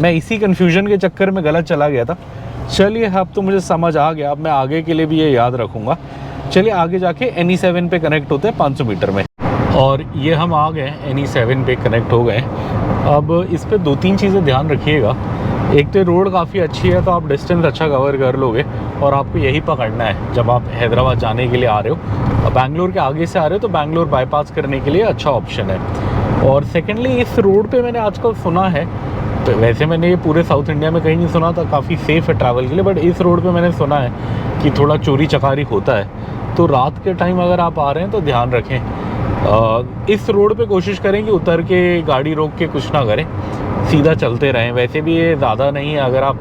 मैं इसी कन्फ्यूजन के चक्कर में गलत चला गया था। चलिए अब तो मुझे समझ आ गया, अब मैं आगे के लिए भी ये याद रखूँगा। चलिए आगे जाके NE7 पे कनेक्ट होते हैं 500 मीटर में। और ये हम आ गए, NE7 पे कनेक्ट हो गए। अब इस पे 2-3 चीज़ें ध्यान रखिएगा। एक तो रोड काफ़ी अच्छी है तो आप डिस्टेंस अच्छा कवर कर लोगे और आपको यही पकड़ना है जब आप हैदराबाद जाने के लिए आ रहे हो। बैंगलोर के आगे से आ रहे हो तो बैंगलोर बाईपास करने के लिए अच्छा ऑप्शन है। और सेकेंडली, इस रोड पे मैंने आजकल सुना है, तो वैसे मैंने ये पूरे साउथ इंडिया में कहीं नहीं सुना था, काफ़ी सेफ़ है ट्रैवल के लिए, बट इस रोड पे मैंने सुना है कि थोड़ा चोरी चकारी होता है। तो रात के टाइम अगर आप आ रहे हैं तो ध्यान रखें। इस रोड पे कोशिश करें कि उतर के गाड़ी रोक के कुछ ना करें, सीधा चलते रहें। वैसे भी ये ज़्यादा नहीं है, अगर आप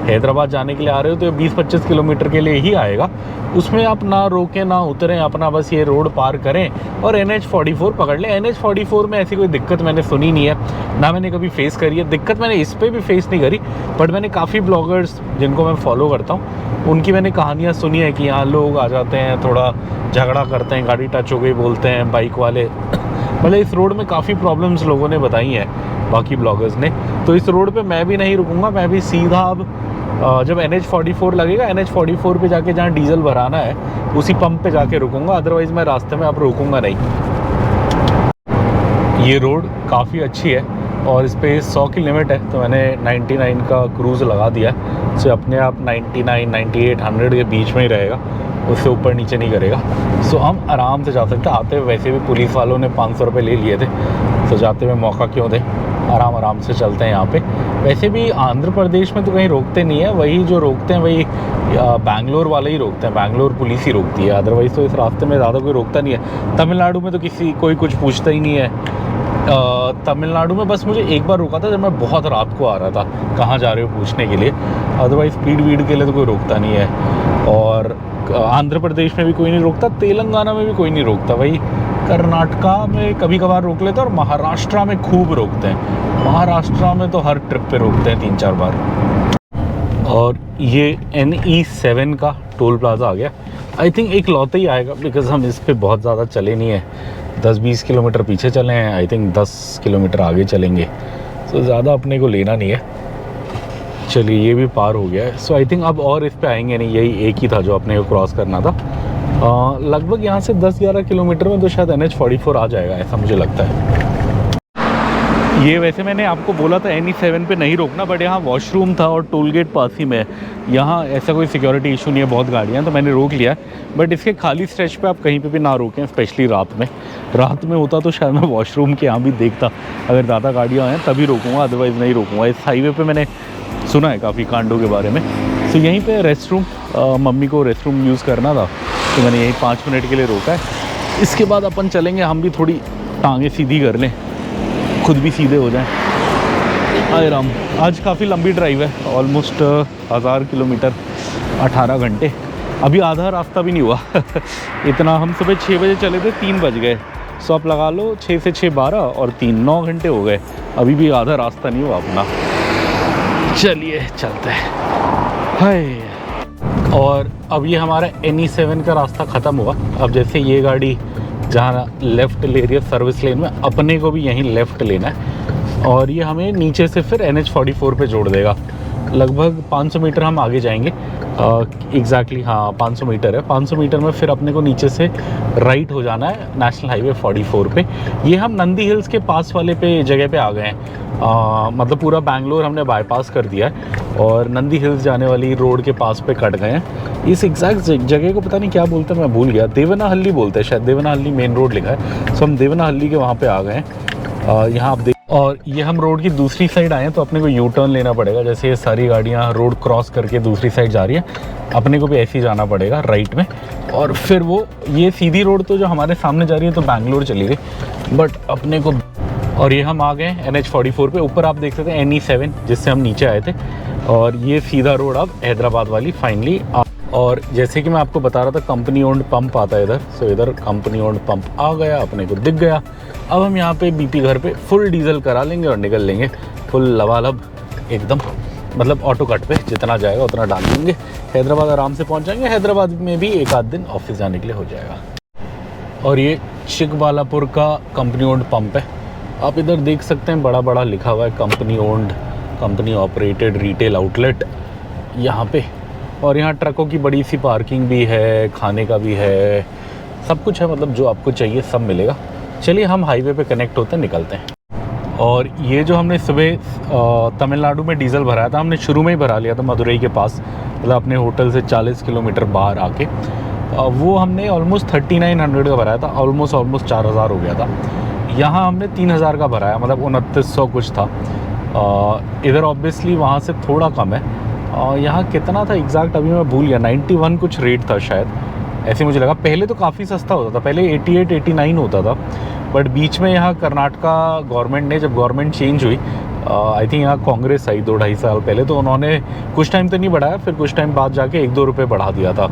हैदराबाद जाने के लिए आ रहे हो तो 20-25 किलोमीटर के लिए ही आएगा। उसमें आप ना रोकें ना उतरें, अपना बस ये रोड पार करें और NH44 पकड़ लें। NH44 में ऐसी कोई दिक्कत मैंने सुनी नहीं है, ना मैंने कभी फेस करी है। दिक्कत मैंने इस पर भी फेस नहीं करी, बट मैंने काफ़ी ब्लॉगर्स जिनको मैं फॉलो करता हूँ उनकी मैंने कहानियाँ सुनी है कि यहाँ लोग आ जाते हैं, थोड़ा झगड़ा करते हैं, गाड़ी टच हो गई बोलते हैं बाइक वाले। मतलब इस रोड में काफ़ी प्रॉब्लम्स लोगों ने बताई हैं बाकी ब्लॉगर्स ने। तो इस रोड पे मैं भी नहीं रुकूंगा, मैं भी सीधा अब जब NH44 लगेगा, NH44 पे जाके जहाँ डीजल भराना है उसी पंप पे जाके रुकूंगा, अदरवाइज़ मैं रास्ते में अब रुकूंगा नहीं। ये रोड काफ़ी अच्छी है और इस पर 100 की लिमिट है, तो मैंने 99 का क्रूज़ लगा दिया है। सो अपने आप 99, 98, 100 के बीच में ही रहेगा, उससे ऊपर नीचे नहीं करेगा। सो हम आराम से जा सकते हैं। आते हुए वैसे भी पुलिस वालों ने 500 रुपये ले लिए थे, तो जाते हुए मौका क्यों दें, आराम से चलते हैं यहाँ पे। वैसे भी आंध्र प्रदेश में तो कहीं रोकते नहीं है, वही जो रोकते हैं वही बैंगलोर वाले ही रोकते हैं, बैंगलोर पुलिस ही रोकती है। अदरवाइज़ तो इस रास्ते में ज़्यादा कोई रोकता नहीं है। तमिलनाडु में तो कोई कुछ पूछता ही नहीं है। तमिलनाडु में बस मुझे एक बार रोका था जब मैं बहुत रात को आ रहा था, कहाँ जा रहे हो पूछने के लिए। अदरवाइज़ स्पीड वीड के लिए तो कोई रोकता नहीं है। और आंध्र प्रदेश में भी कोई नहीं रोकता, तेलंगाना में भी कोई नहीं रोकता। वही कर्नाटका में कभी कभार रोक लेते हैं और महाराष्ट्र में खूब रोकते हैं। महाराष्ट्र में तो हर ट्रिप पे रोकते हैं 3-4 बार। और ये NE7 का टोल प्लाजा आ गया। आई थिंक एक लौते ही आएगा, बिकॉज़ हम इस पे बहुत ज़्यादा चले नहीं हैं। 10-20 किलोमीटर पीछे चले हैं, आई थिंक 10 किलोमीटर आगे चलेंगे, सो ज़्यादा अपने को लेना नहीं है। चलिए ये भी पार हो गया है। सो आई थिंक अब और इस पे आएंगे नहीं, यही एक ही था जो अपने को क्रॉस करना था। लगभग यहाँ से 10-11 किलोमीटर में तो शायद NH44 आ जाएगा, ऐसा मुझे लगता है। ये वैसे मैंने आपको बोला था NE7 पे नहीं रोकना, बट यहाँ वॉशरूम था और टोल गेट पास ही में, यहाँ ऐसा कोई सिक्योरिटी इशू नहीं है, बहुत गाड़ियाँ, तो मैंने रोक लिया। बट इसके खाली स्ट्रेच पे आप कहीं पे भी ना रोकें, स्पेशली रात में। रात में होता तो शायद मैं वॉशरूम के यहाँ भी देखता, अगर ज़्यादा गाड़ियाँ हैं तभी रोकूँगा, अदरवाइज़ नहीं रोकूँगा। इस हाईवे पर मैंने सुना है काफ़ी कांडों के बारे में। तो यहीं पर रेस्ट रूम, मम्मी को रेस्ट रूम यूज़ करना था तो मैंने यही 5 मिनट के लिए रोका है। इसके बाद अपन चलेंगे, हम भी थोड़ी टांगें सीधी कर लें, खुद भी सीधे हो जाएं। हाय राम, आज काफ़ी लंबी ड्राइव है, ऑलमोस्ट 1000 किलोमीटर 18 घंटे, अभी आधा रास्ता भी नहीं हुआ इतना। हम सुबह 6 बजे चले थे, 3 बज गए। सो आप लगा लो 6 से 6 12 और 3 9 घंटे हो गए, अभी भी आधा रास्ता नहीं हुआ अपना। चलिए चलते हैं। हाय। और अब ये हमारा NE7 का रास्ता ख़त्म हुआ। अब जैसे ये गाड़ी जहाँ लेफ़्ट ले रही है सर्विस लेन में, अपने को भी यहीं लेफ़्ट लेना है और ये हमें नीचे से फिर NH44 पे जोड़ देगा। लगभग 500 मीटर हम आगे जाएंगे। एग्जैक्टली हाँ 500 मीटर है। 500 मीटर में फिर अपने को नीचे से राइट हो जाना है नेशनल हाईवे 44 पे। ये हम नंदी हिल्स के पास वाले जगह पे आ गए हैं। मतलब पूरा बैंगलोर हमने बाईपास कर दिया है और नंदी हिल्स जाने वाली रोड के पास पे कट गए हैं। इस एग्जैक्ट जगह को पता नहीं क्या बोलते हैं, मैं भूल गया। देवनाहल्ली बोलते हैं शायद, देवनाहल्ली मेन रोड लिखा है। सो हम देवनाहल्ली के वहाँ पे आ गए हैं। यहाँ आप और ये हम रोड की दूसरी साइड आए हैं तो अपने को यू टर्न लेना पड़ेगा। जैसे ये सारी गाड़ियाँ रोड क्रॉस करके दूसरी साइड जा रही है, अपने को भी ऐसे ही जाना पड़ेगा राइट में। और फिर वो ये सीधी रोड तो जो हमारे सामने जा रही है तो बैंगलोर चली गई, बट अपने को। और ये हम आ गए NH44 पे। ऊपर आप देख सकते हैं NE7 जिससे हम नीचे आए थे, और ये सीधा रोड अब हैदराबाद वाली फाइनली। और जैसे कि मैं आपको बता रहा था कंपनी ओन्ड पंप आता है इधर। सो इधर कंपनी ओन्ड पंप आ गया, अपने को दिख गया। अब हम यहाँ पे BP घर पे फुल डीजल करा लेंगे और निकल लेंगे फुल लबालब एकदम। मतलब ऑटो कट पे जितना जाएगा उतना डाल देंगे। हैदराबाद आराम से पहुँच जाएंगे। हैदराबाद में भी एक आध दिन ऑफिस जाने के लिए हो जाएगा। और ये चिकबालापुर का कंपनी ओन्ड पंप है। आप इधर देख सकते हैं बड़ा बड़ा लिखा हुआ है company owned, company operated retail outlet यहाँ पे। और यहाँ ट्रकों की बड़ी सी पार्किंग भी है, खाने का भी है, सब कुछ है। मतलब जो आपको चाहिए सब मिलेगा। चलिए हम हाईवे पे कनेक्ट होते हैं, निकलते हैं। और ये जो हमने सुबह तमिलनाडु में डीजल भराया था, हमने शुरू में ही भरा लिया था मदुरई के पास, मतलब अपने होटल से 40 किलोमीटर बाहर आके। वो हमने ऑलमोस्ट 3900 का भराया था, ऑलमोस्ट 4000 हो गया था। यहाँ हमने 3000 का भराया, मतलब 2900 कुछ था। इधर ऑब्वियसली वहाँ से थोड़ा कम है। यहाँ कितना था एग्जैक्ट अभी मैं भूल गया, 91 कुछ रेट था शायद, ऐसे मुझे लगा। पहले तो काफ़ी सस्ता होता था, पहले 88 89 होता था। बट बीच में यहाँ कर्नाटका गवर्नमेंट ने, जब गवर्नमेंट चेंज हुई, आई थिंक यहाँ कांग्रेस आई 2-2.5 साल पहले, तो उन्होंने कुछ टाइम तो नहीं बढ़ाया, फिर कुछ टाइम बाद जाके 1-2 रुपये बढ़ा दिया था।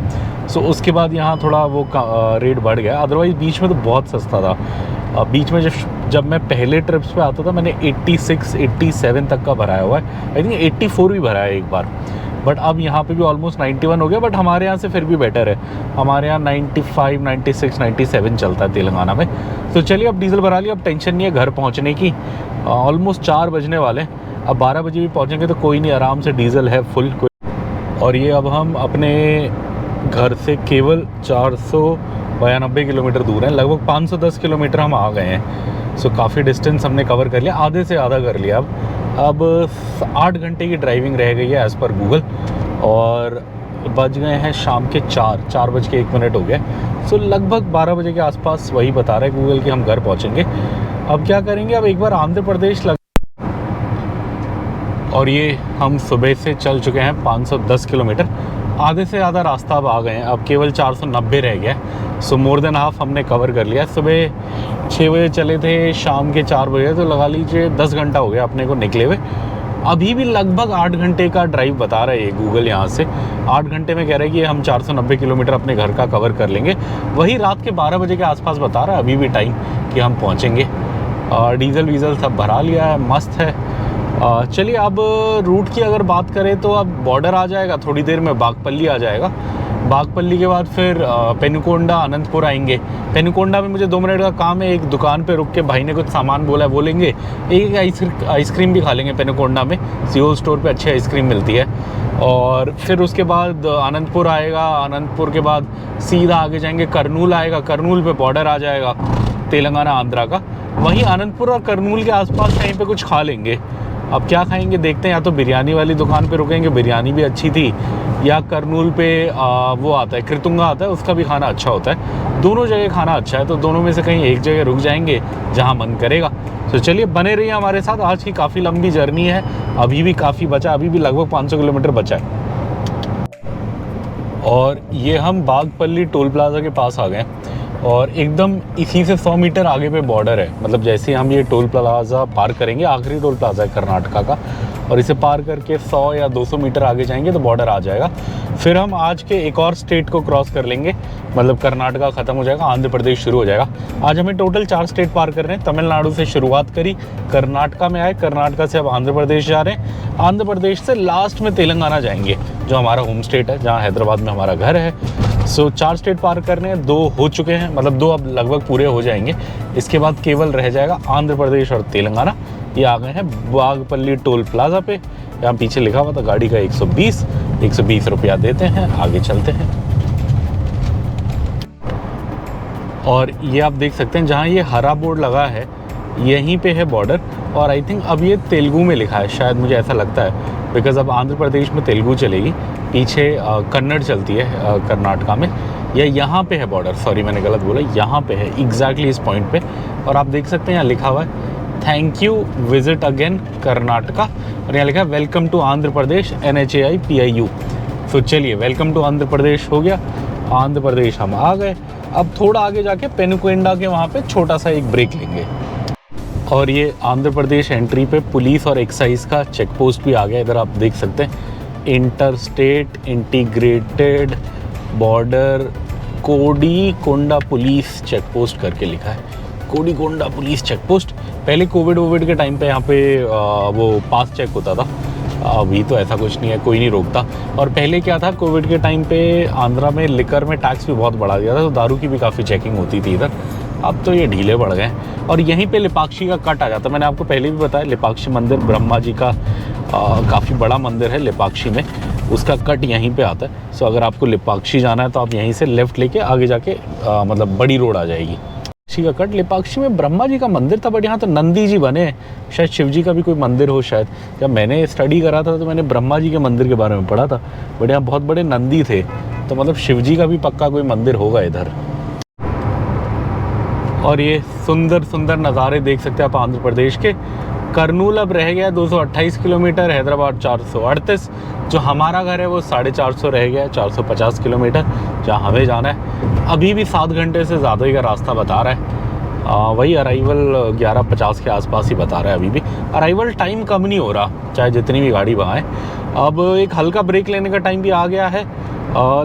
सो उसके बाद यहाँ थोड़ा वो रेट बढ़ गया। अदरवाइज़ बीच में तो बहुत सस्ता था। बीच में जब मैं पहले ट्रिप्स पे आता था मैंने 86 87 तक का भराया हुआ है। आई थिंक 84 भी भराया है एक बार। बट अब यहाँ पे भी ऑलमोस्ट 91 हो गया। बट हमारे यहाँ से फिर भी बेटर है, हमारे यहाँ 95 96 97 चलता है तेलंगाना में। तो चलिए अब डीजल भरा लिया, अब टेंशन नहीं है घर पहुँचने की। ऑलमोस्ट 4 बजने वाले, अब 12 बजे भी पहुँचेंगे तो कोई नहीं, आराम से डीजल है फुल। और ये अब हम अपने घर से केवल 492 किलोमीटर दूर हैं, लगभग 510 किलोमीटर हम आ गए हैं। सो काफ़ी डिस्टेंस हमने कवर कर लिया, आधे से आधा कर लिया। अब 8 घंटे की ड्राइविंग रह गई है एज़ पर गूगल। और बज गए हैं शाम के 4 बज के 1 मिनट हो गए। सो लगभग 12 बजे के आसपास वही बता रहा है गूगल कि हम घर पहुंचेंगे। अब क्या करेंगे, अब एक बार आंध्र प्रदेश और ये हम सुबह से चल चुके हैं 510 किलोमीटर, आधे से ज़्यादा रास्ता अब आ गए हैं। अब केवल 490 रह गया। सो मोर देन हाफ हमने कवर कर लिया। सुबह 6 बजे चले थे, शाम के 4 बजे, तो लगा लीजिए 10 घंटा हो गया अपने को निकले हुए। अभी भी लगभग 8 घंटे का ड्राइव बता रहा है ये गूगल। यहाँ से 8 घंटे में कह रहे हैं कि हम 490 किलोमीटर अपने घर का कवर कर लेंगे। वही रात के 12 बजे के आसपास बता रहा है अभी भी टाइम कि हम पहुँचेंगे। डीजल वीज़ल सब भरा लिया है, मस्त है। चलिए अब रूट की अगर बात करें तो अब बॉर्डर आ जाएगा, थोड़ी देर में बागपल्ली आ जाएगा। बागपल्ली के बाद फिर पेनुकोंडा अनंतपुर आएंगे। पेनुकोंडा में मुझे 2 मिनट का काम है, एक दुकान पे रुक के भाई ने कुछ सामान बोला है वो लेंगे, एक आइसक्रीम भी खा लेंगे पेनुकोंडा में, सियोल स्टोर पे अच्छी आइसक्रीम मिलती है। और फिर उसके बाद अनंतपुर आएगा, अनंतपुर के बाद सीधा आगे जाएंगे, करनूल आएगा, करनूल पे बॉर्डर आ जाएगा तेलंगाना आंध्रा का। वहीं अनंतपुर और करनूल के आसपास कहीं पे कुछ खा लेंगे। अब क्या खाएंगे देखते हैं, या तो बिरयानी वाली दुकान पे रुकेंगे, बिरयानी भी अच्छी थी, या करनूल पे वो आता है कृतुंगा आता है, उसका भी खाना अच्छा होता है। दोनों जगह खाना अच्छा है, तो दोनों में से कहीं एक जगह रुक जाएंगे जहां मन करेगा। तो चलिए बने रहिए हमारे साथ। आज की काफ़ी लंबी जर्नी है, अभी भी काफ़ी बचा, अभी भी लगभग 500 किलोमीटर बचा है। और ये हम बागपल्ली टोल प्लाजा के पास आ गए हैं। और एकदम इसी से 100 मीटर आगे पे बॉर्डर है। मतलब जैसे हम ये टोल प्लाजा पार करेंगे, आखिरी टोल प्लाजा है कर्नाटका का, और इसे पार करके 100 या 200 मीटर आगे जाएंगे तो बॉर्डर आ जाएगा। फिर हम आज के एक और स्टेट को क्रॉस कर लेंगे, मतलब कर्नाटका ख़त्म हो जाएगा, आंध्र प्रदेश शुरू हो जाएगा। आज हमें टोटल 4 स्टेट पार कर रहे हैं। तमिलनाडु से शुरुआत करी, कर्नाटका में आए, कर्नाटका से अब आंध्र प्रदेश जा रहे हैं, आंध्र प्रदेश से लास्ट में तेलंगाना जाएंगे जो हमारा होम स्टेट है, जहाँ हैदराबाद में हमारा घर है। सो 4 स्टेट पार करने हैं, 2 हो चुके हैं, मतलब 2 अब लगभग पूरे हो जाएंगे। इसके बाद केवल रह जाएगा आंध्र प्रदेश और तेलंगाना। ये आ गए हैं बागपल्ली टोल प्लाजा पे। यहाँ पीछे लिखा हुआ था गाड़ी का 120 रुपया देते हैं, आगे चलते हैं। और ये आप देख सकते हैं जहाँ ये हरा बोर्ड लगा है यहीं पे है बॉर्डर। और आई थिंक अब ये तेलुगु में लिखा है, शायद मुझे ऐसा लगता है, बिकॉज अब आंध्र प्रदेश में तेलुगु चलेगी, पीछे कन्नड़ चलती है कर्नाटका में। या यहाँ पे है बॉर्डर, सॉरी मैंने गलत बोला, यहाँ पे है एग्जैक्टली इस पॉइंट पे। और आप देख सकते हैं यहाँ लिखा हुआ है thank you visit again Karnataka, और यहाँ लिखा है welcome to Andhra Pradesh NHAI PIU। तो चलिए वेलकम टू आंध्र प्रदेश हो गया, आंध्र प्रदेश हम आ गए। अब थोड़ा आगे जाके पेनुकोंडा के वहाँ पे छोटा सा एक ब्रेक लेंगे। और ये आंध्र प्रदेश एंट्री पे पुलिस और एक्साइज का चेक पोस्ट भी आ गया। इधर आप देख सकते हैं interstate integrated border Kodikonda police check post करके लिखा है, कोडिकोंडा पुलिस चेक पोस्ट। पहले कोविड के टाइम पे यहाँ पे वो पास चेक होता था, अभी तो ऐसा कुछ नहीं है, कोई नहीं रोकता। और पहले क्या था, कोविड के टाइम पे आंध्रा में लिकर में टैक्स भी बहुत बढ़ा दिया था, तो दारू की भी काफ़ी चेकिंग होती थी इधर। अब तो ये ढीले पड़ गए। और यहीं पे लेपाक्षी का कट आ जाता है। मैंने आपको पहले भी बताया लेपाक्षी मंदिर ब्रह्मा जी का काफ़ी बड़ा मंदिर है लेपाक्षी में, उसका कट यहीं पे आता है। सो अगर आपको लेपाक्षी जाना है तो आप यहीं से लेफ़्ट लेके आगे जाके मतलब बड़ी रोड आ जाएगी। का कट लेपाक्षी में ब्रह्मा जी का मंदिर था, बट यहाँ तो नंदी जी बने हैं, शायद शिव जी का भी कोई मंदिर हो शायद। जब मैंने स्टडी करा था तो मैंने ब्रह्मा जी के मंदिर के बारे में पढ़ा था, बट यहाँ बहुत बड़े नंदी थे, तो मतलब शिव जी का भी पक्का कोई मंदिर होगा इधर। और ये सुंदर सुंदर नज़ारे देख सकते हैं आप आंध्र प्रदेश के। करनूल अब रह गया 228 किलोमीटर, हैदराबाद 438, जो हमारा घर है वो 450 रह गया, 450 किलोमीटर जहाँ हमें जाना है। अभी भी 7 घंटे से ज़्यादा ही का रास्ता बता रहा है। वही अराइवल 11:50 के आसपास ही बता रहा है। अभी भी अराइवल टाइम कम नहीं हो रहा, चाहे जितनी भी गाड़ी वहाँ है। अब एक हल्का ब्रेक लेने का टाइम भी आ गया है,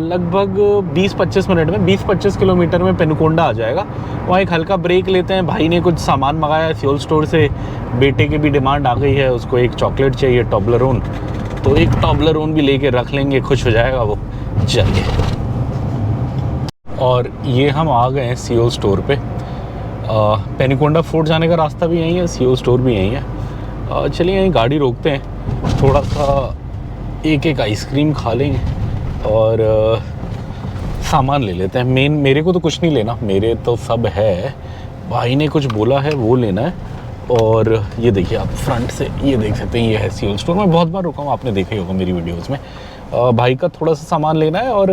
लगभग 20-25 मिनट में 20-25 किलोमीटर में पेनुकोंडा आ जाएगा। वहाँ एक हल्का ब्रेक लेते हैं। भाई ने कुछ सामान मंगाया है सियोल स्टोर से, बेटे की भी डिमांड आ गई है, उसको एक चॉकलेट चाहिए टॉबलरोन, तो एक टॉबलरोन भी लेके रख लेंगे, खुश हो जाएगा वो। चलिए, और ये हम आ गए हैं सियोल स्टोर पे। पेनुकोंडा फोर्ट जाने का रास्ता भी यहीं है, सियोल स्टोर भी यहीं है। चलिए यहीं गाड़ी रोकते हैं, थोड़ा सा एक आइसक्रीम खा लेंगे और सामान ले लेते हैं। मेरे को तो कुछ नहीं लेना, मेरे तो सब है, भाई ने कुछ बोला है वो लेना है। और ये देखिए आप फ्रंट से ये देख सकते हैं, ये है सियोल स्टोर। मैं बहुत बार रुका हूँ, आपने देखा ही होगा मेरी वीडियोस में। भाई का थोड़ा सा सामान लेना है, और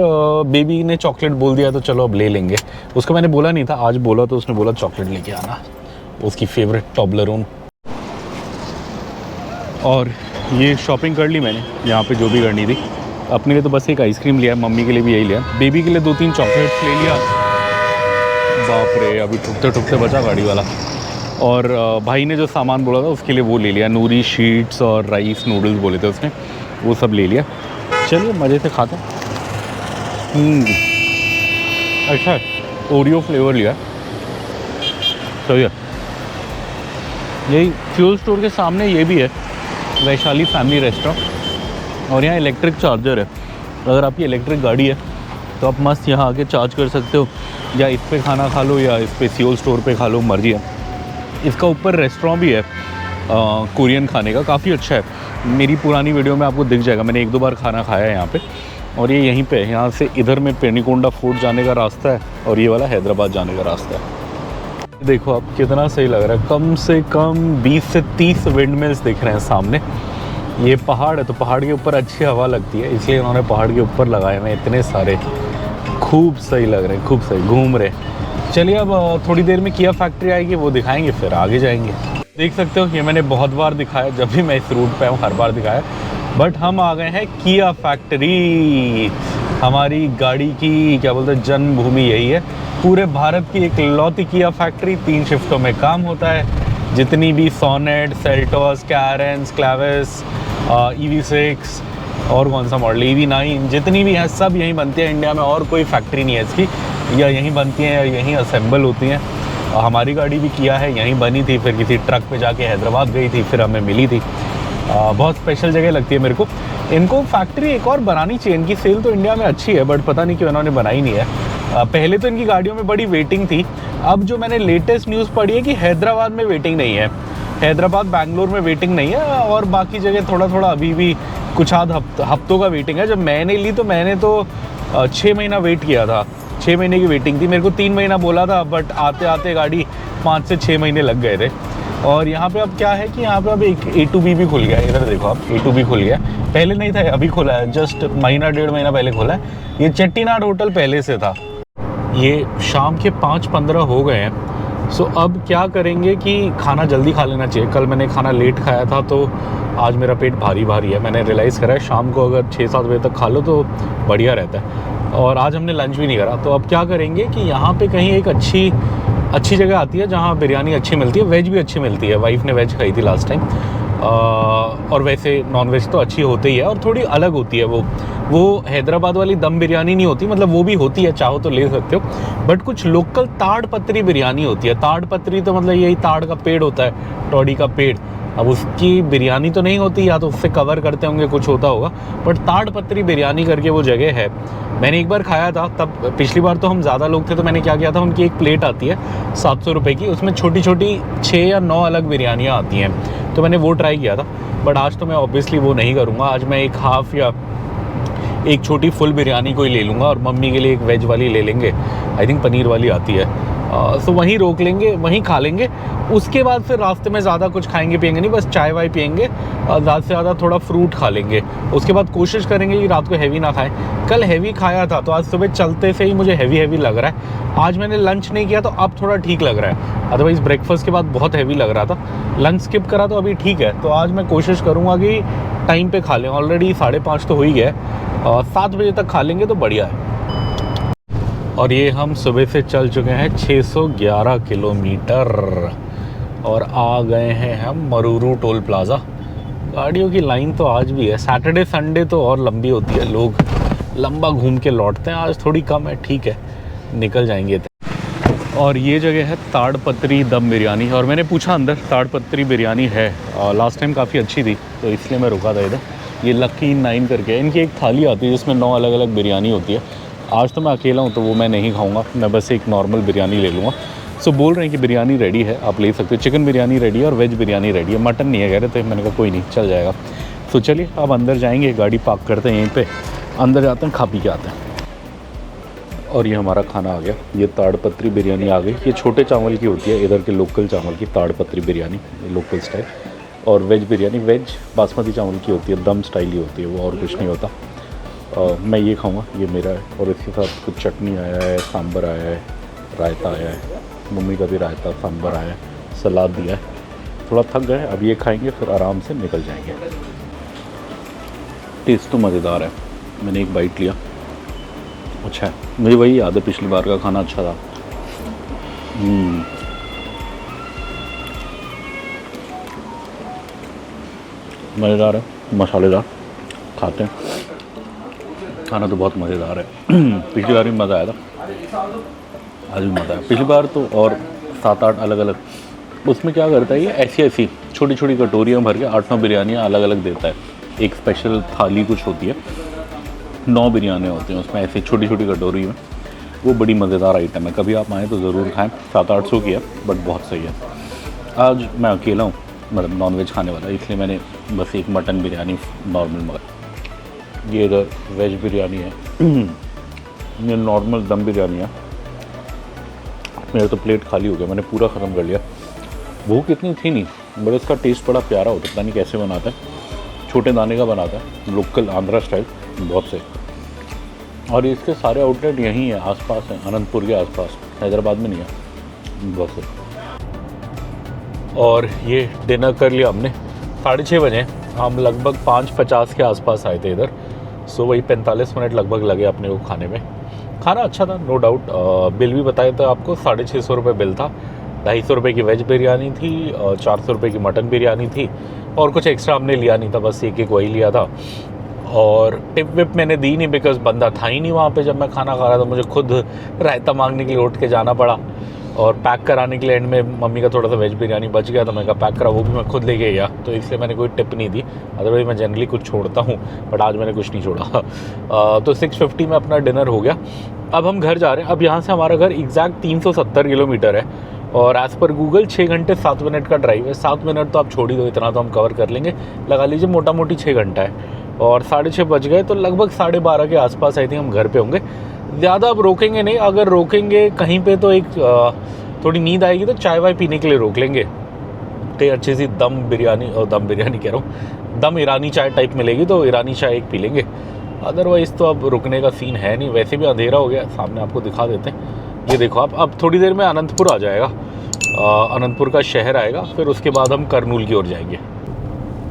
बेबी ने चॉकलेट बोल दिया तो चलो अब ले लेंगे। उसको मैंने बोला नहीं था, आज बोला तो उसने बोला चॉकलेट लेके आना, उसकी फेवरेट टॉबलरोन। और ये शॉपिंग कर ली मैंने यहाँ पे जो भी करनी थी। अपने लिए तो बस एक आइसक्रीम लिया, मम्मी के लिए भी यही लिया, बेबी के लिए 2-3 चॉकलेट्स ले लिया। बाप रे, अभी ठुकते ठुकते बचा गाड़ी वाला। और भाई ने जो सामान बोला था उसके लिए वो ले लिया, नूरी शीट्स और राइस नूडल्स बोले थे उसने, वो सब ले लिया। चलिए मज़े से खाते हैं। अच्छा है, ओरियो फ्लेवर लिया, सही है। यही फ्यूल स्टोर के सामने ये भी है, वैशाली फैमिली रेस्टोरेंट, और यहाँ इलेक्ट्रिक चार्जर है। अगर आपकी इलेक्ट्रिक गाड़ी है तो आप मस्त यहाँ आके चार्ज कर सकते हो, या इस पे खाना खा लो या इस पे सियोल स्टोर पे खा लो, मर्जी है। इसका ऊपर रेस्टोरेंट भी है कोरियन खाने का, काफ़ी अच्छा है। मेरी पुरानी वीडियो में आपको दिख जाएगा, मैंने 1-2 बार खाना खाया है यहाँ पे। और ये यहीं पे है, यहाँ से इधर में पेनुकोंडा फोर्ट जाने का रास्ता है, और ये वाला हैदराबाद जाने का रास्ता है। देखो आप कितना सही लग रहा है, कम से कम 20 से 30 विंड मिल्स दिख रहे हैं सामने। ये पहाड़ है तो पहाड़ के ऊपर अच्छी हवा लगती है, इसलिए उन्होंने पहाड़ के ऊपर लगाए हुए इतने सारे, खूब सही लग रहे हैं, खूब सही घूम रहे। चलिए अब थोड़ी देर में किया फैक्ट्री आएगी, वो दिखाएंगे, फिर आगे जाएंगे। देख सकते हो ये मैंने बहुत बार दिखाया, जब भी मैं इस रूट पे हूँ हर बार दिखाया, बट हम आ गए हैं किया फैक्ट्री। हमारी गाड़ी की क्या बोलते हैं जन्मभूमि यही है। पूरे भारत की एक लौती किया फैक्ट्री, 3 शिफ्टों में काम होता है। जितनी भी सोनेट, सेल्टोस, कैरेंस, क्लाविस, EV6 और कौन सा मॉडल EV9, जितनी भी हैं सब यहीं बनती है इंडिया में। और कोई फैक्ट्री नहीं है इसकी, या यहीं बनती हैं या यहीं असेंबल होती हैं। हमारी गाड़ी भी किया है यहीं बनी थी, फिर किसी ट्रक पे जाके हैदराबाद गई थी, फिर हमें मिली थी। बहुत स्पेशल जगह लगती है मेरे को। इनको फैक्ट्री एक और बनानी चाहिए, इनकी सेल तो इंडिया में अच्छी है बट पता नहीं क्यों इन्होंने बनाई नहीं है। पहले तो इनकी गाड़ियों में बड़ी वेटिंग थी। अब जो मैंने लेटेस्ट न्यूज़ पढ़ी है कि हैदराबाद में वेटिंग नहीं है, हैदराबाद बैंगलोर में वेटिंग नहीं है, और बाकी जगह थोड़ा थोड़ा अभी भी कुछ आध हफ्तों का वेटिंग है। जब मैंने ली तो मैंने तो 6 महीना वेट किया था, 6 महीने की वेटिंग थी। मेरे को 3 महीना बोला था बट आते आते गाड़ी 5 से 6 महीने लग गए थे। और यहाँ पे अब क्या है कि यहाँ पे अब एक A2B भी खुल गया है। इधर देखो आप, A2B खुल गया, पहले नहीं था, अभी खुला है, जस्ट महीना 1.5 महीना पहले खुला है। ये चेट्टीनाड होटल पहले से था। ये शाम के 5:15 हो गए हैं। सो अब क्या करेंगे कि खाना जल्दी खा लेना चाहिए। कल मैंने खाना लेट खाया था तो आज मेरा पेट भारी भारी है। मैंने रियलाइज़ करा है शाम को अगर 6-7 बजे तक खा लो तो बढ़िया रहता है। और आज हमने लंच भी नहीं करा। तो अब क्या करेंगे कि यहाँ पे कहीं एक अच्छी जगह आती है जहाँ बिरयानी अच्छी मिलती है, वेज भी अच्छी मिलती है। वाइफ ने वेज खाई थी लास्ट टाइम। और वैसे नॉन वेज तो अच्छी होती ही है और थोड़ी अलग होती है। वो हैदराबाद वाली दम बिरयानी नहीं होती, मतलब वो भी होती है, चाहो तो ले सकते हो। बट कुछ लोकल ताड़ पत्री बिरयानी होती है। ताड़ पत्री तो मतलब यही ताड़ का पेड़ होता है, टॉडी का पेड़। अब उसकी बिरयानी तो नहीं होती, या तो उससे कवर करते होंगे, कुछ होता होगा। बट ताड़ पत्री बिरयानी करके वो जगह है। मैंने एक बार खाया था, तब पिछली बार तो हम ज़्यादा लोग थे तो मैंने क्या किया था, उनकी एक प्लेट आती है 700 रुपये की, उसमें छोटी छोटी 6 या 9 अलग बिरयानियाँ आती हैं। तो मैंने वो ट्राई किया था। बट आज तो मैं ऑब्वियसली वो नहीं करूँगा। आज मैं एक हाफ़ या एक छोटी फुल बिरयानी कोई ले लूँगा और मम्मी के लिए एक वेज वाली ले लेंगे। आई थिंक पनीर वाली आती है। सो वहीं रोक लेंगे, वहीं खा लेंगे। उसके बाद फिर रास्ते में ज़्यादा कुछ खाएंगे पिएंगे नहीं, बस चाय वाय पिएंगे और ज़्यादा से ज़्यादा थोड़ा फ्रूट खा लेंगे। उसके बाद कोशिश करेंगे कि रात को हैवी ना खाएं। कल हैवी खाया था तो आज सुबह चलते से ही मुझे हैवी लग रहा है। आज मैंने लंच नहीं किया तो अब थोड़ा ठीक लग रहा है, अदरवाइज़ ब्रेकफास्ट के बाद बहुत हैवी लग रहा था। लंच स्किप करा तो अभी ठीक है। तो आज मैं कोशिश करूँगा कि टाइम पे खा लें। ऑलरेडी 5:30 तो हो ही गया है, 7 बजे तक खा लेंगे तो बढ़िया है। और ये हम सुबह से चल चुके हैं 611 किलोमीटर और आ गए हैं हम मरूरू टोल प्लाज़ा। गाड़ियों की लाइन तो आज भी है। सैटरडे संडे तो और लंबी होती है, लोग लंबा घूम के लौटते हैं। आज थोड़ी कम है, ठीक है, निकल जाएंगे। और ये जगह है ताड़ पत्री दम बिरयानी। और मैंने पूछा अंदर ताड़ पत्री बिरयानी है, लास्ट टाइम काफ़ी अच्छी थी तो इसलिए मैं रुका था इधर। ये लकी 9 करके इनकी एक थाली आती है जिसमें 9 अलग अलग बिरयानी होती है। आज तो मैं अकेला हूँ तो वो मैं नहीं खाऊंगा, मैं बस एक नॉर्मल बिरयानी ले लूँगा। सो बोल रहे हैं कि बिरयानी रेडी है, आप ले सकते हो। चिकन बिरयानी रेडी है और वेज बिरयानी रेडी है, मटन नहीं है कह रहे थे। मैंने कहा कोई नहीं, चल जाएगा। सो चलिए अब अंदर जाएंगे, गाड़ी पार्क करते हैं यहीं पे, अंदर जाते हैं, खा पी के आते हैं। और ये हमारा खाना आ गया, ये ताड़ पत्री बिरयानी आ गई। ये छोटे चावल की होती है, इधर के लोकल चावल की ताड़ पत्री बिरयानी, लोकल स्टाइल। और वेज बिरयानी वेज बासमती चावल की होती है, दम स्टाइल ही होती है वो, और कुछ नहीं होता। मैं ये खाऊंगा, ये मेरा है। और इसके साथ कुछ चटनी आया है, सांभर आया है, रायता आया है, मम्मी का भी रायता सांभर आया है, सलाद दिया है। थोड़ा थक गए, अब ये खाएंगे फिर आराम से निकल जाएंगे। टेस्ट तो मज़ेदार है, मैंने एक बाइट लिया, अच्छा है। मुझे वही याद है, पिछली बार का खाना अच्छा था। मज़ेदार है, मसालेदार, खाते हैं। खाना तो बहुत मज़ेदार है। पिछली बार भी मज़ा आया था, आज भी मज़ा आया। पिछली बार तो और 7-8 अलग अलग, उसमें क्या करता है ये, ऐसी छोटी छोटी कटोरियाँ भर के 8-9 बिरयानियाँ अलग अलग देता है। एक स्पेशल थाली कुछ होती है, 9 बिरयानियाँ होती हैं उसमें, ऐसी छोटी छोटी कटोरी में। वो बड़ी मज़ेदार आइटम है, कभी आप आएँ तो ज़रूर खाएँ। 700-800 की है बट बहुत सही है। आज मैं अकेला हूँ, मतलब नॉन वेज खाने वाला, इसलिए मैंने बस एक मटन बिरयानी नॉर्मल मंगाई। ये इधर वेज बिरयानी है, ये नॉर्मल दम बिरयानी है। मेरा तो प्लेट खाली हो गया, मैंने पूरा ख़त्म कर लिया। भूख इतनी थी नहीं, बट इसका टेस्ट बड़ा प्यारा होता है, पता नहीं कैसे बनाता है। छोटे दाने का बनाता है, लोकल आंध्रा स्टाइल, बहुत से। और इसके सारे आउटलेट यहीं है, आसपास हैं, अनंतपुर के आसपास, हैदराबाद में नहीं है, बहुत से। और ये डिनर कर लिया हमने 6:30 बजे। हम लगभग 5:50 के आसपास आए थे इधर। सो वही 45 मिनट लगभग लगे अपने को खाने में। खाना अच्छा था नो डाउट। बिल भी बताया था आपको, 650 रुपये बिल था। 250 रुपये की वेज बिरयानी थी, 400 रुपये की मटन बिरयानी थी, और कुछ एक्स्ट्रा हमने लिया नहीं था, बस एक वही लिया था। और टिप विप मैंने दी नहीं, बिकॉज बंदा था ही नहीं वहाँ पे जब मैं खाना खा रहा था। मुझे खुद रायता मांगने के लिए उठ के जाना पड़ा, और पैक कराने के लिए एंड में मम्मी का थोड़ा सा वेज बिरयानी बच गया, तो मैं कहा पैक करा, वो भी मैं खुद लेके गया, तो इसलिए मैंने कोई टिप नहीं दी। अदरवाइज मैं जनरली कुछ छोड़ता हूँ, बट आज मैंने कुछ नहीं छोड़ा। तो 650 में अपना डिनर हो गया। अब हम घर जा रहे हैं। अब यहाँ से हमारा घर एग्जैक्ट 370 किलोमीटर है, और एज़ पर गूगल 6 घंटे 7 मिनट का ड्राइव है। 7 मिनट तो आप छोड़ ही दो, इतना तो हम कवर कर लेंगे, लगा लीजिए मोटा मोटी 6 घंटा है। और 6:30 बज गए, तो लगभग 12:30 के आसपास आई थिंक हम घर पे होंगे। ज़्यादा अब रोकेंगे नहीं, अगर रोकेंगे कहीं पे तो एक थोड़ी नींद आएगी तो चाय वाय पीने के लिए रोक लेंगे। कहीं अच्छी सी दम बिरयानी कह रहा हूँ, दम ईरानी चाय टाइप मिलेगी तो ईरानी चाय एक पी लेंगे। अदरवाइज़ तो अब रुकने का सीन है नहीं। वैसे भी अंधेरा हो गया, सामने आपको दिखा देते हैं। ये देखो आप, अब थोड़ी देर में अनंतपुर आ जाएगा, अनंतपुर का शहर आएगा, फिर उसके बाद हम करनूल की ओर जाएंगे।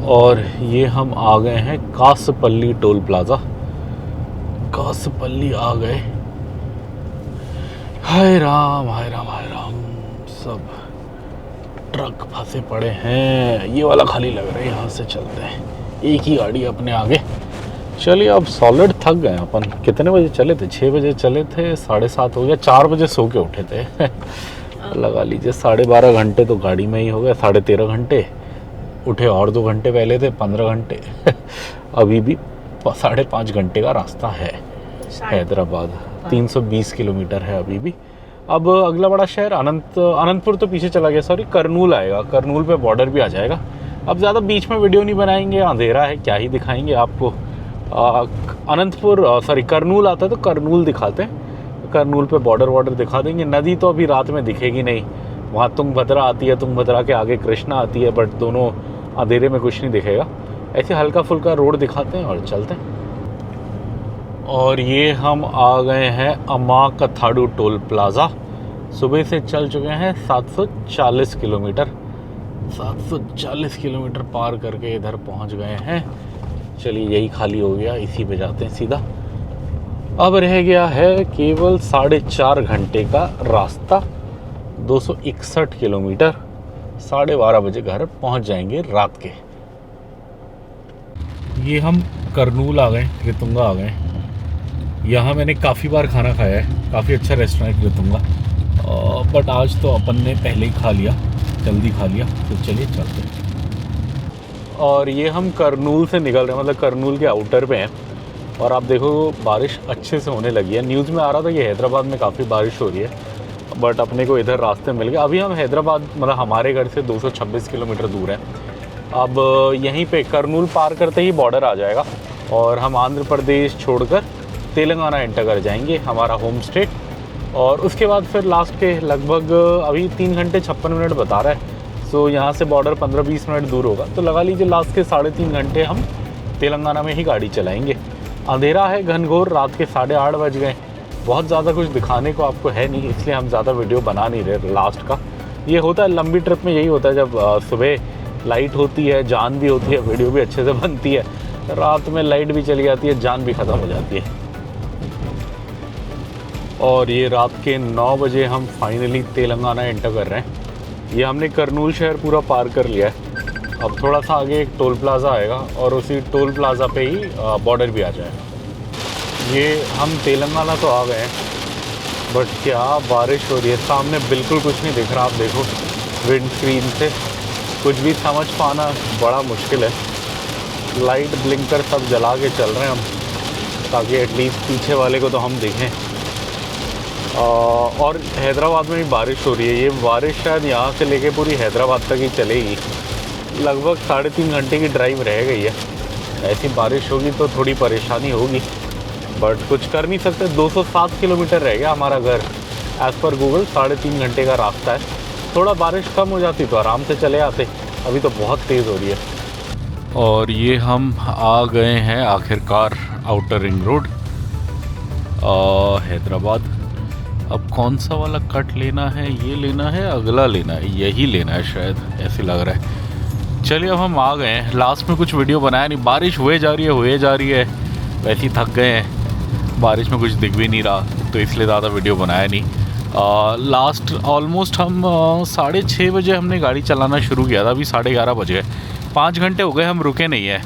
और ये हम आ गए हैं कासपल्ली टोल प्लाज़ा। कासपल्ली आ गए। हाय राम हाय राम हाय राम, सब ट्रक फंसे पड़े हैं। ये वाला खाली लग रहा है, यहाँ से चलते हैं, एक ही गाड़ी अपने आगे। चलिए अब सॉलिड थक गए अपन। कितने बजे चले थे? 6 बजे चले थे, 7:30 हो गया, 4 बजे सो के उठे थे। लगा लीजिए 12.5 घंटे तो गाड़ी में ही हो गए, 13.5 घंटे। उठे और 2 घंटे पहले थे, 15 घंटे। अभी भी 5.5 घंटे का रास्ता है हैदराबाद। 320 किलोमीटर है अभी भी। अब अगला बड़ा शहर अनंतपुर तो पीछे चला गया, सॉरी, करनूल आएगा। करनूल पे बॉर्डर भी आ जाएगा। अब ज़्यादा बीच में वीडियो नहीं बनाएंगे, अंधेरा है, क्या ही दिखाएंगे आपको। करनूल आता है तो करनूल दिखाते हैं। करनूल पे बॉर्डर दिखा देंगे। नदी तो अभी रात में दिखेगी नहीं, वहाँ तुंगभद्रा आती है, तुंगभद्रा के आगे कृष्णा आती है, बट दोनों अंधेरे में कुछ नहीं दिखेगा। ऐसे हल्का फुल्का रोड दिखाते हैं और चलते हैं। और ये हम आ गए हैं अमाकथाडू टोल प्लाज़ा। सुबह से चल चुके हैं 740 किलोमीटर। 740 किलोमीटर पार करके इधर पहुंच गए हैं। चलिए यही खाली हो गया, इसी पे जाते हैं सीधा। अब रह गया है केवल 4.5 घंटे का रास्ता, 261 किलोमीटर। 12:30 बजे घर पहुंच जाएंगे रात के। ये हम करनूल आ गए, रितुंगा आ गए। यहाँ मैंने काफ़ी बार खाना खाया है, काफ़ी अच्छा रेस्टोरेंट रितुंगा, बट आज तो अपन ने पहले ही खा लिया, जल्दी खा लिया, तो चलिए चलते हैं। और ये हम करनूल से निकल रहे हैं, मतलब करनूल के आउटर पे हैं। और आप देखो बारिश अच्छे से होने लगी है। न्यूज़ में आ रहा था कि हैदराबाद में काफ़ी बारिश हो रही है, बट अपने को इधर रास्ते मिल गए। अभी हम हैदराबाद, मतलब हमारे घर से 226 किलोमीटर दूर है। अब यहीं पे करनूल पार करते ही बॉर्डर आ जाएगा, और हम आंध्र प्रदेश छोड़कर तेलंगाना एंटर कर जाएंगे, हमारा होम स्टेट। और उसके बाद फिर लास्ट के लगभग अभी 3 घंटे 56 मिनट बता रहा है। सो यहाँ से बॉर्डर 15-20 मिनट दूर होगा, तो लगा लीजिए लास्ट के 3.5 घंटे हम तेलंगाना में ही गाड़ी चलाएंगे। अंधेरा है घनघोर, रात के 8:30 बज गए। बहुत ज़्यादा कुछ दिखाने को आपको है नहीं, इसलिए हम ज़्यादा वीडियो बना नहीं रहे लास्ट का। ये होता है लंबी ट्रिप में, यही होता है, जब सुबह लाइट होती है, जान भी होती है, वीडियो भी अच्छे से बनती है। रात में लाइट भी चली जाती है, जान भी ख़त्म हो जाती है। और ये रात के 9 बजे हम फाइनली तेलंगाना एंटर कर रहे हैं। ये हमने करनूल शहर पूरा पार कर लिया है। अब थोड़ा सा आगे एक टोल प्लाज़ा आएगा, और उसी टोल प्लाज़ा पे ही बॉर्डर भी आ जाएगा। ये हम तेलंगाना तो आ गए हैं, बट क्या बारिश हो रही है। सामने बिल्कुल कुछ नहीं दिख रहा, आप देखो विंड स्क्रीन से कुछ भी समझ पाना बड़ा मुश्किल है। लाइट ब्लिंकर सब जला के चल रहे हैं हम, ताकि एटलीस्ट पीछे वाले को तो हम देखें। और हैदराबाद में भी बारिश हो रही है। ये बारिश शायद यहाँ से लेके पूरी हैदराबाद तक ही चलेगी। लगभग 3.5 घंटे की ड्राइव रह गई है। ऐसी बारिश होगी तो थोड़ी परेशानी होगी, बट कुछ कर नहीं सकते। 207 किलोमीटर रह गया हमारा घर, एज़ पर गूगल 3.5 घंटे का रास्ता है। थोड़ा बारिश कम हो जाती तो आराम से चले आते, अभी तो बहुत तेज़ हो रही है। और ये हम आ गए हैं आखिरकार आउटर रिंग रोड हैदराबाद। अब कौन सा वाला कट लेना है, ये लेना है, अगला लेना है, यही लेना है शायद, ऐसे लग रहा है। चलिए अब हम आ गए हैं। लास्ट में कुछ वीडियो बनाया नहीं, बारिश हुए जा रही है। वैसे ही थक गए हैं, बारिश में कुछ दिख भी नहीं रहा तो इसलिए ज़्यादा वीडियो बनाया नहीं। लास्ट ऑलमोस्ट हम 6:30 बजे हमने गाड़ी चलाना शुरू किया था, अभी 11:30 बज गए। 5 घंटे हो गए हम रुके नहीं है,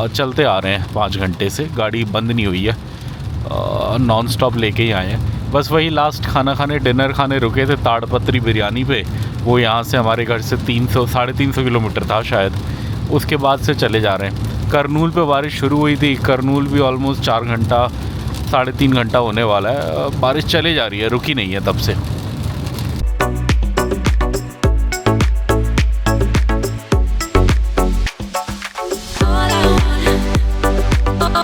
चलते आ रहे हैं 5 घंटे से, गाड़ी बंद नहीं हुई है, नॉन स्टॉप लेके ही आए हैं। बस वही लास्ट खाना खाने डिनर खाने रुके थे ताड़पत्री बिरयानी पे, वो यहाँ से हमारे घर से 300-350 किलोमीटर था शायद, उसके बाद से चले जा रहे हैं। करनूल पे बारिश शुरू हुई थी, करनूल भी ऑलमोस्ट 4 घंटा 3.5 घंटा होने वाला है, बारिश चले जा रही है, रुकी नहीं है तब से।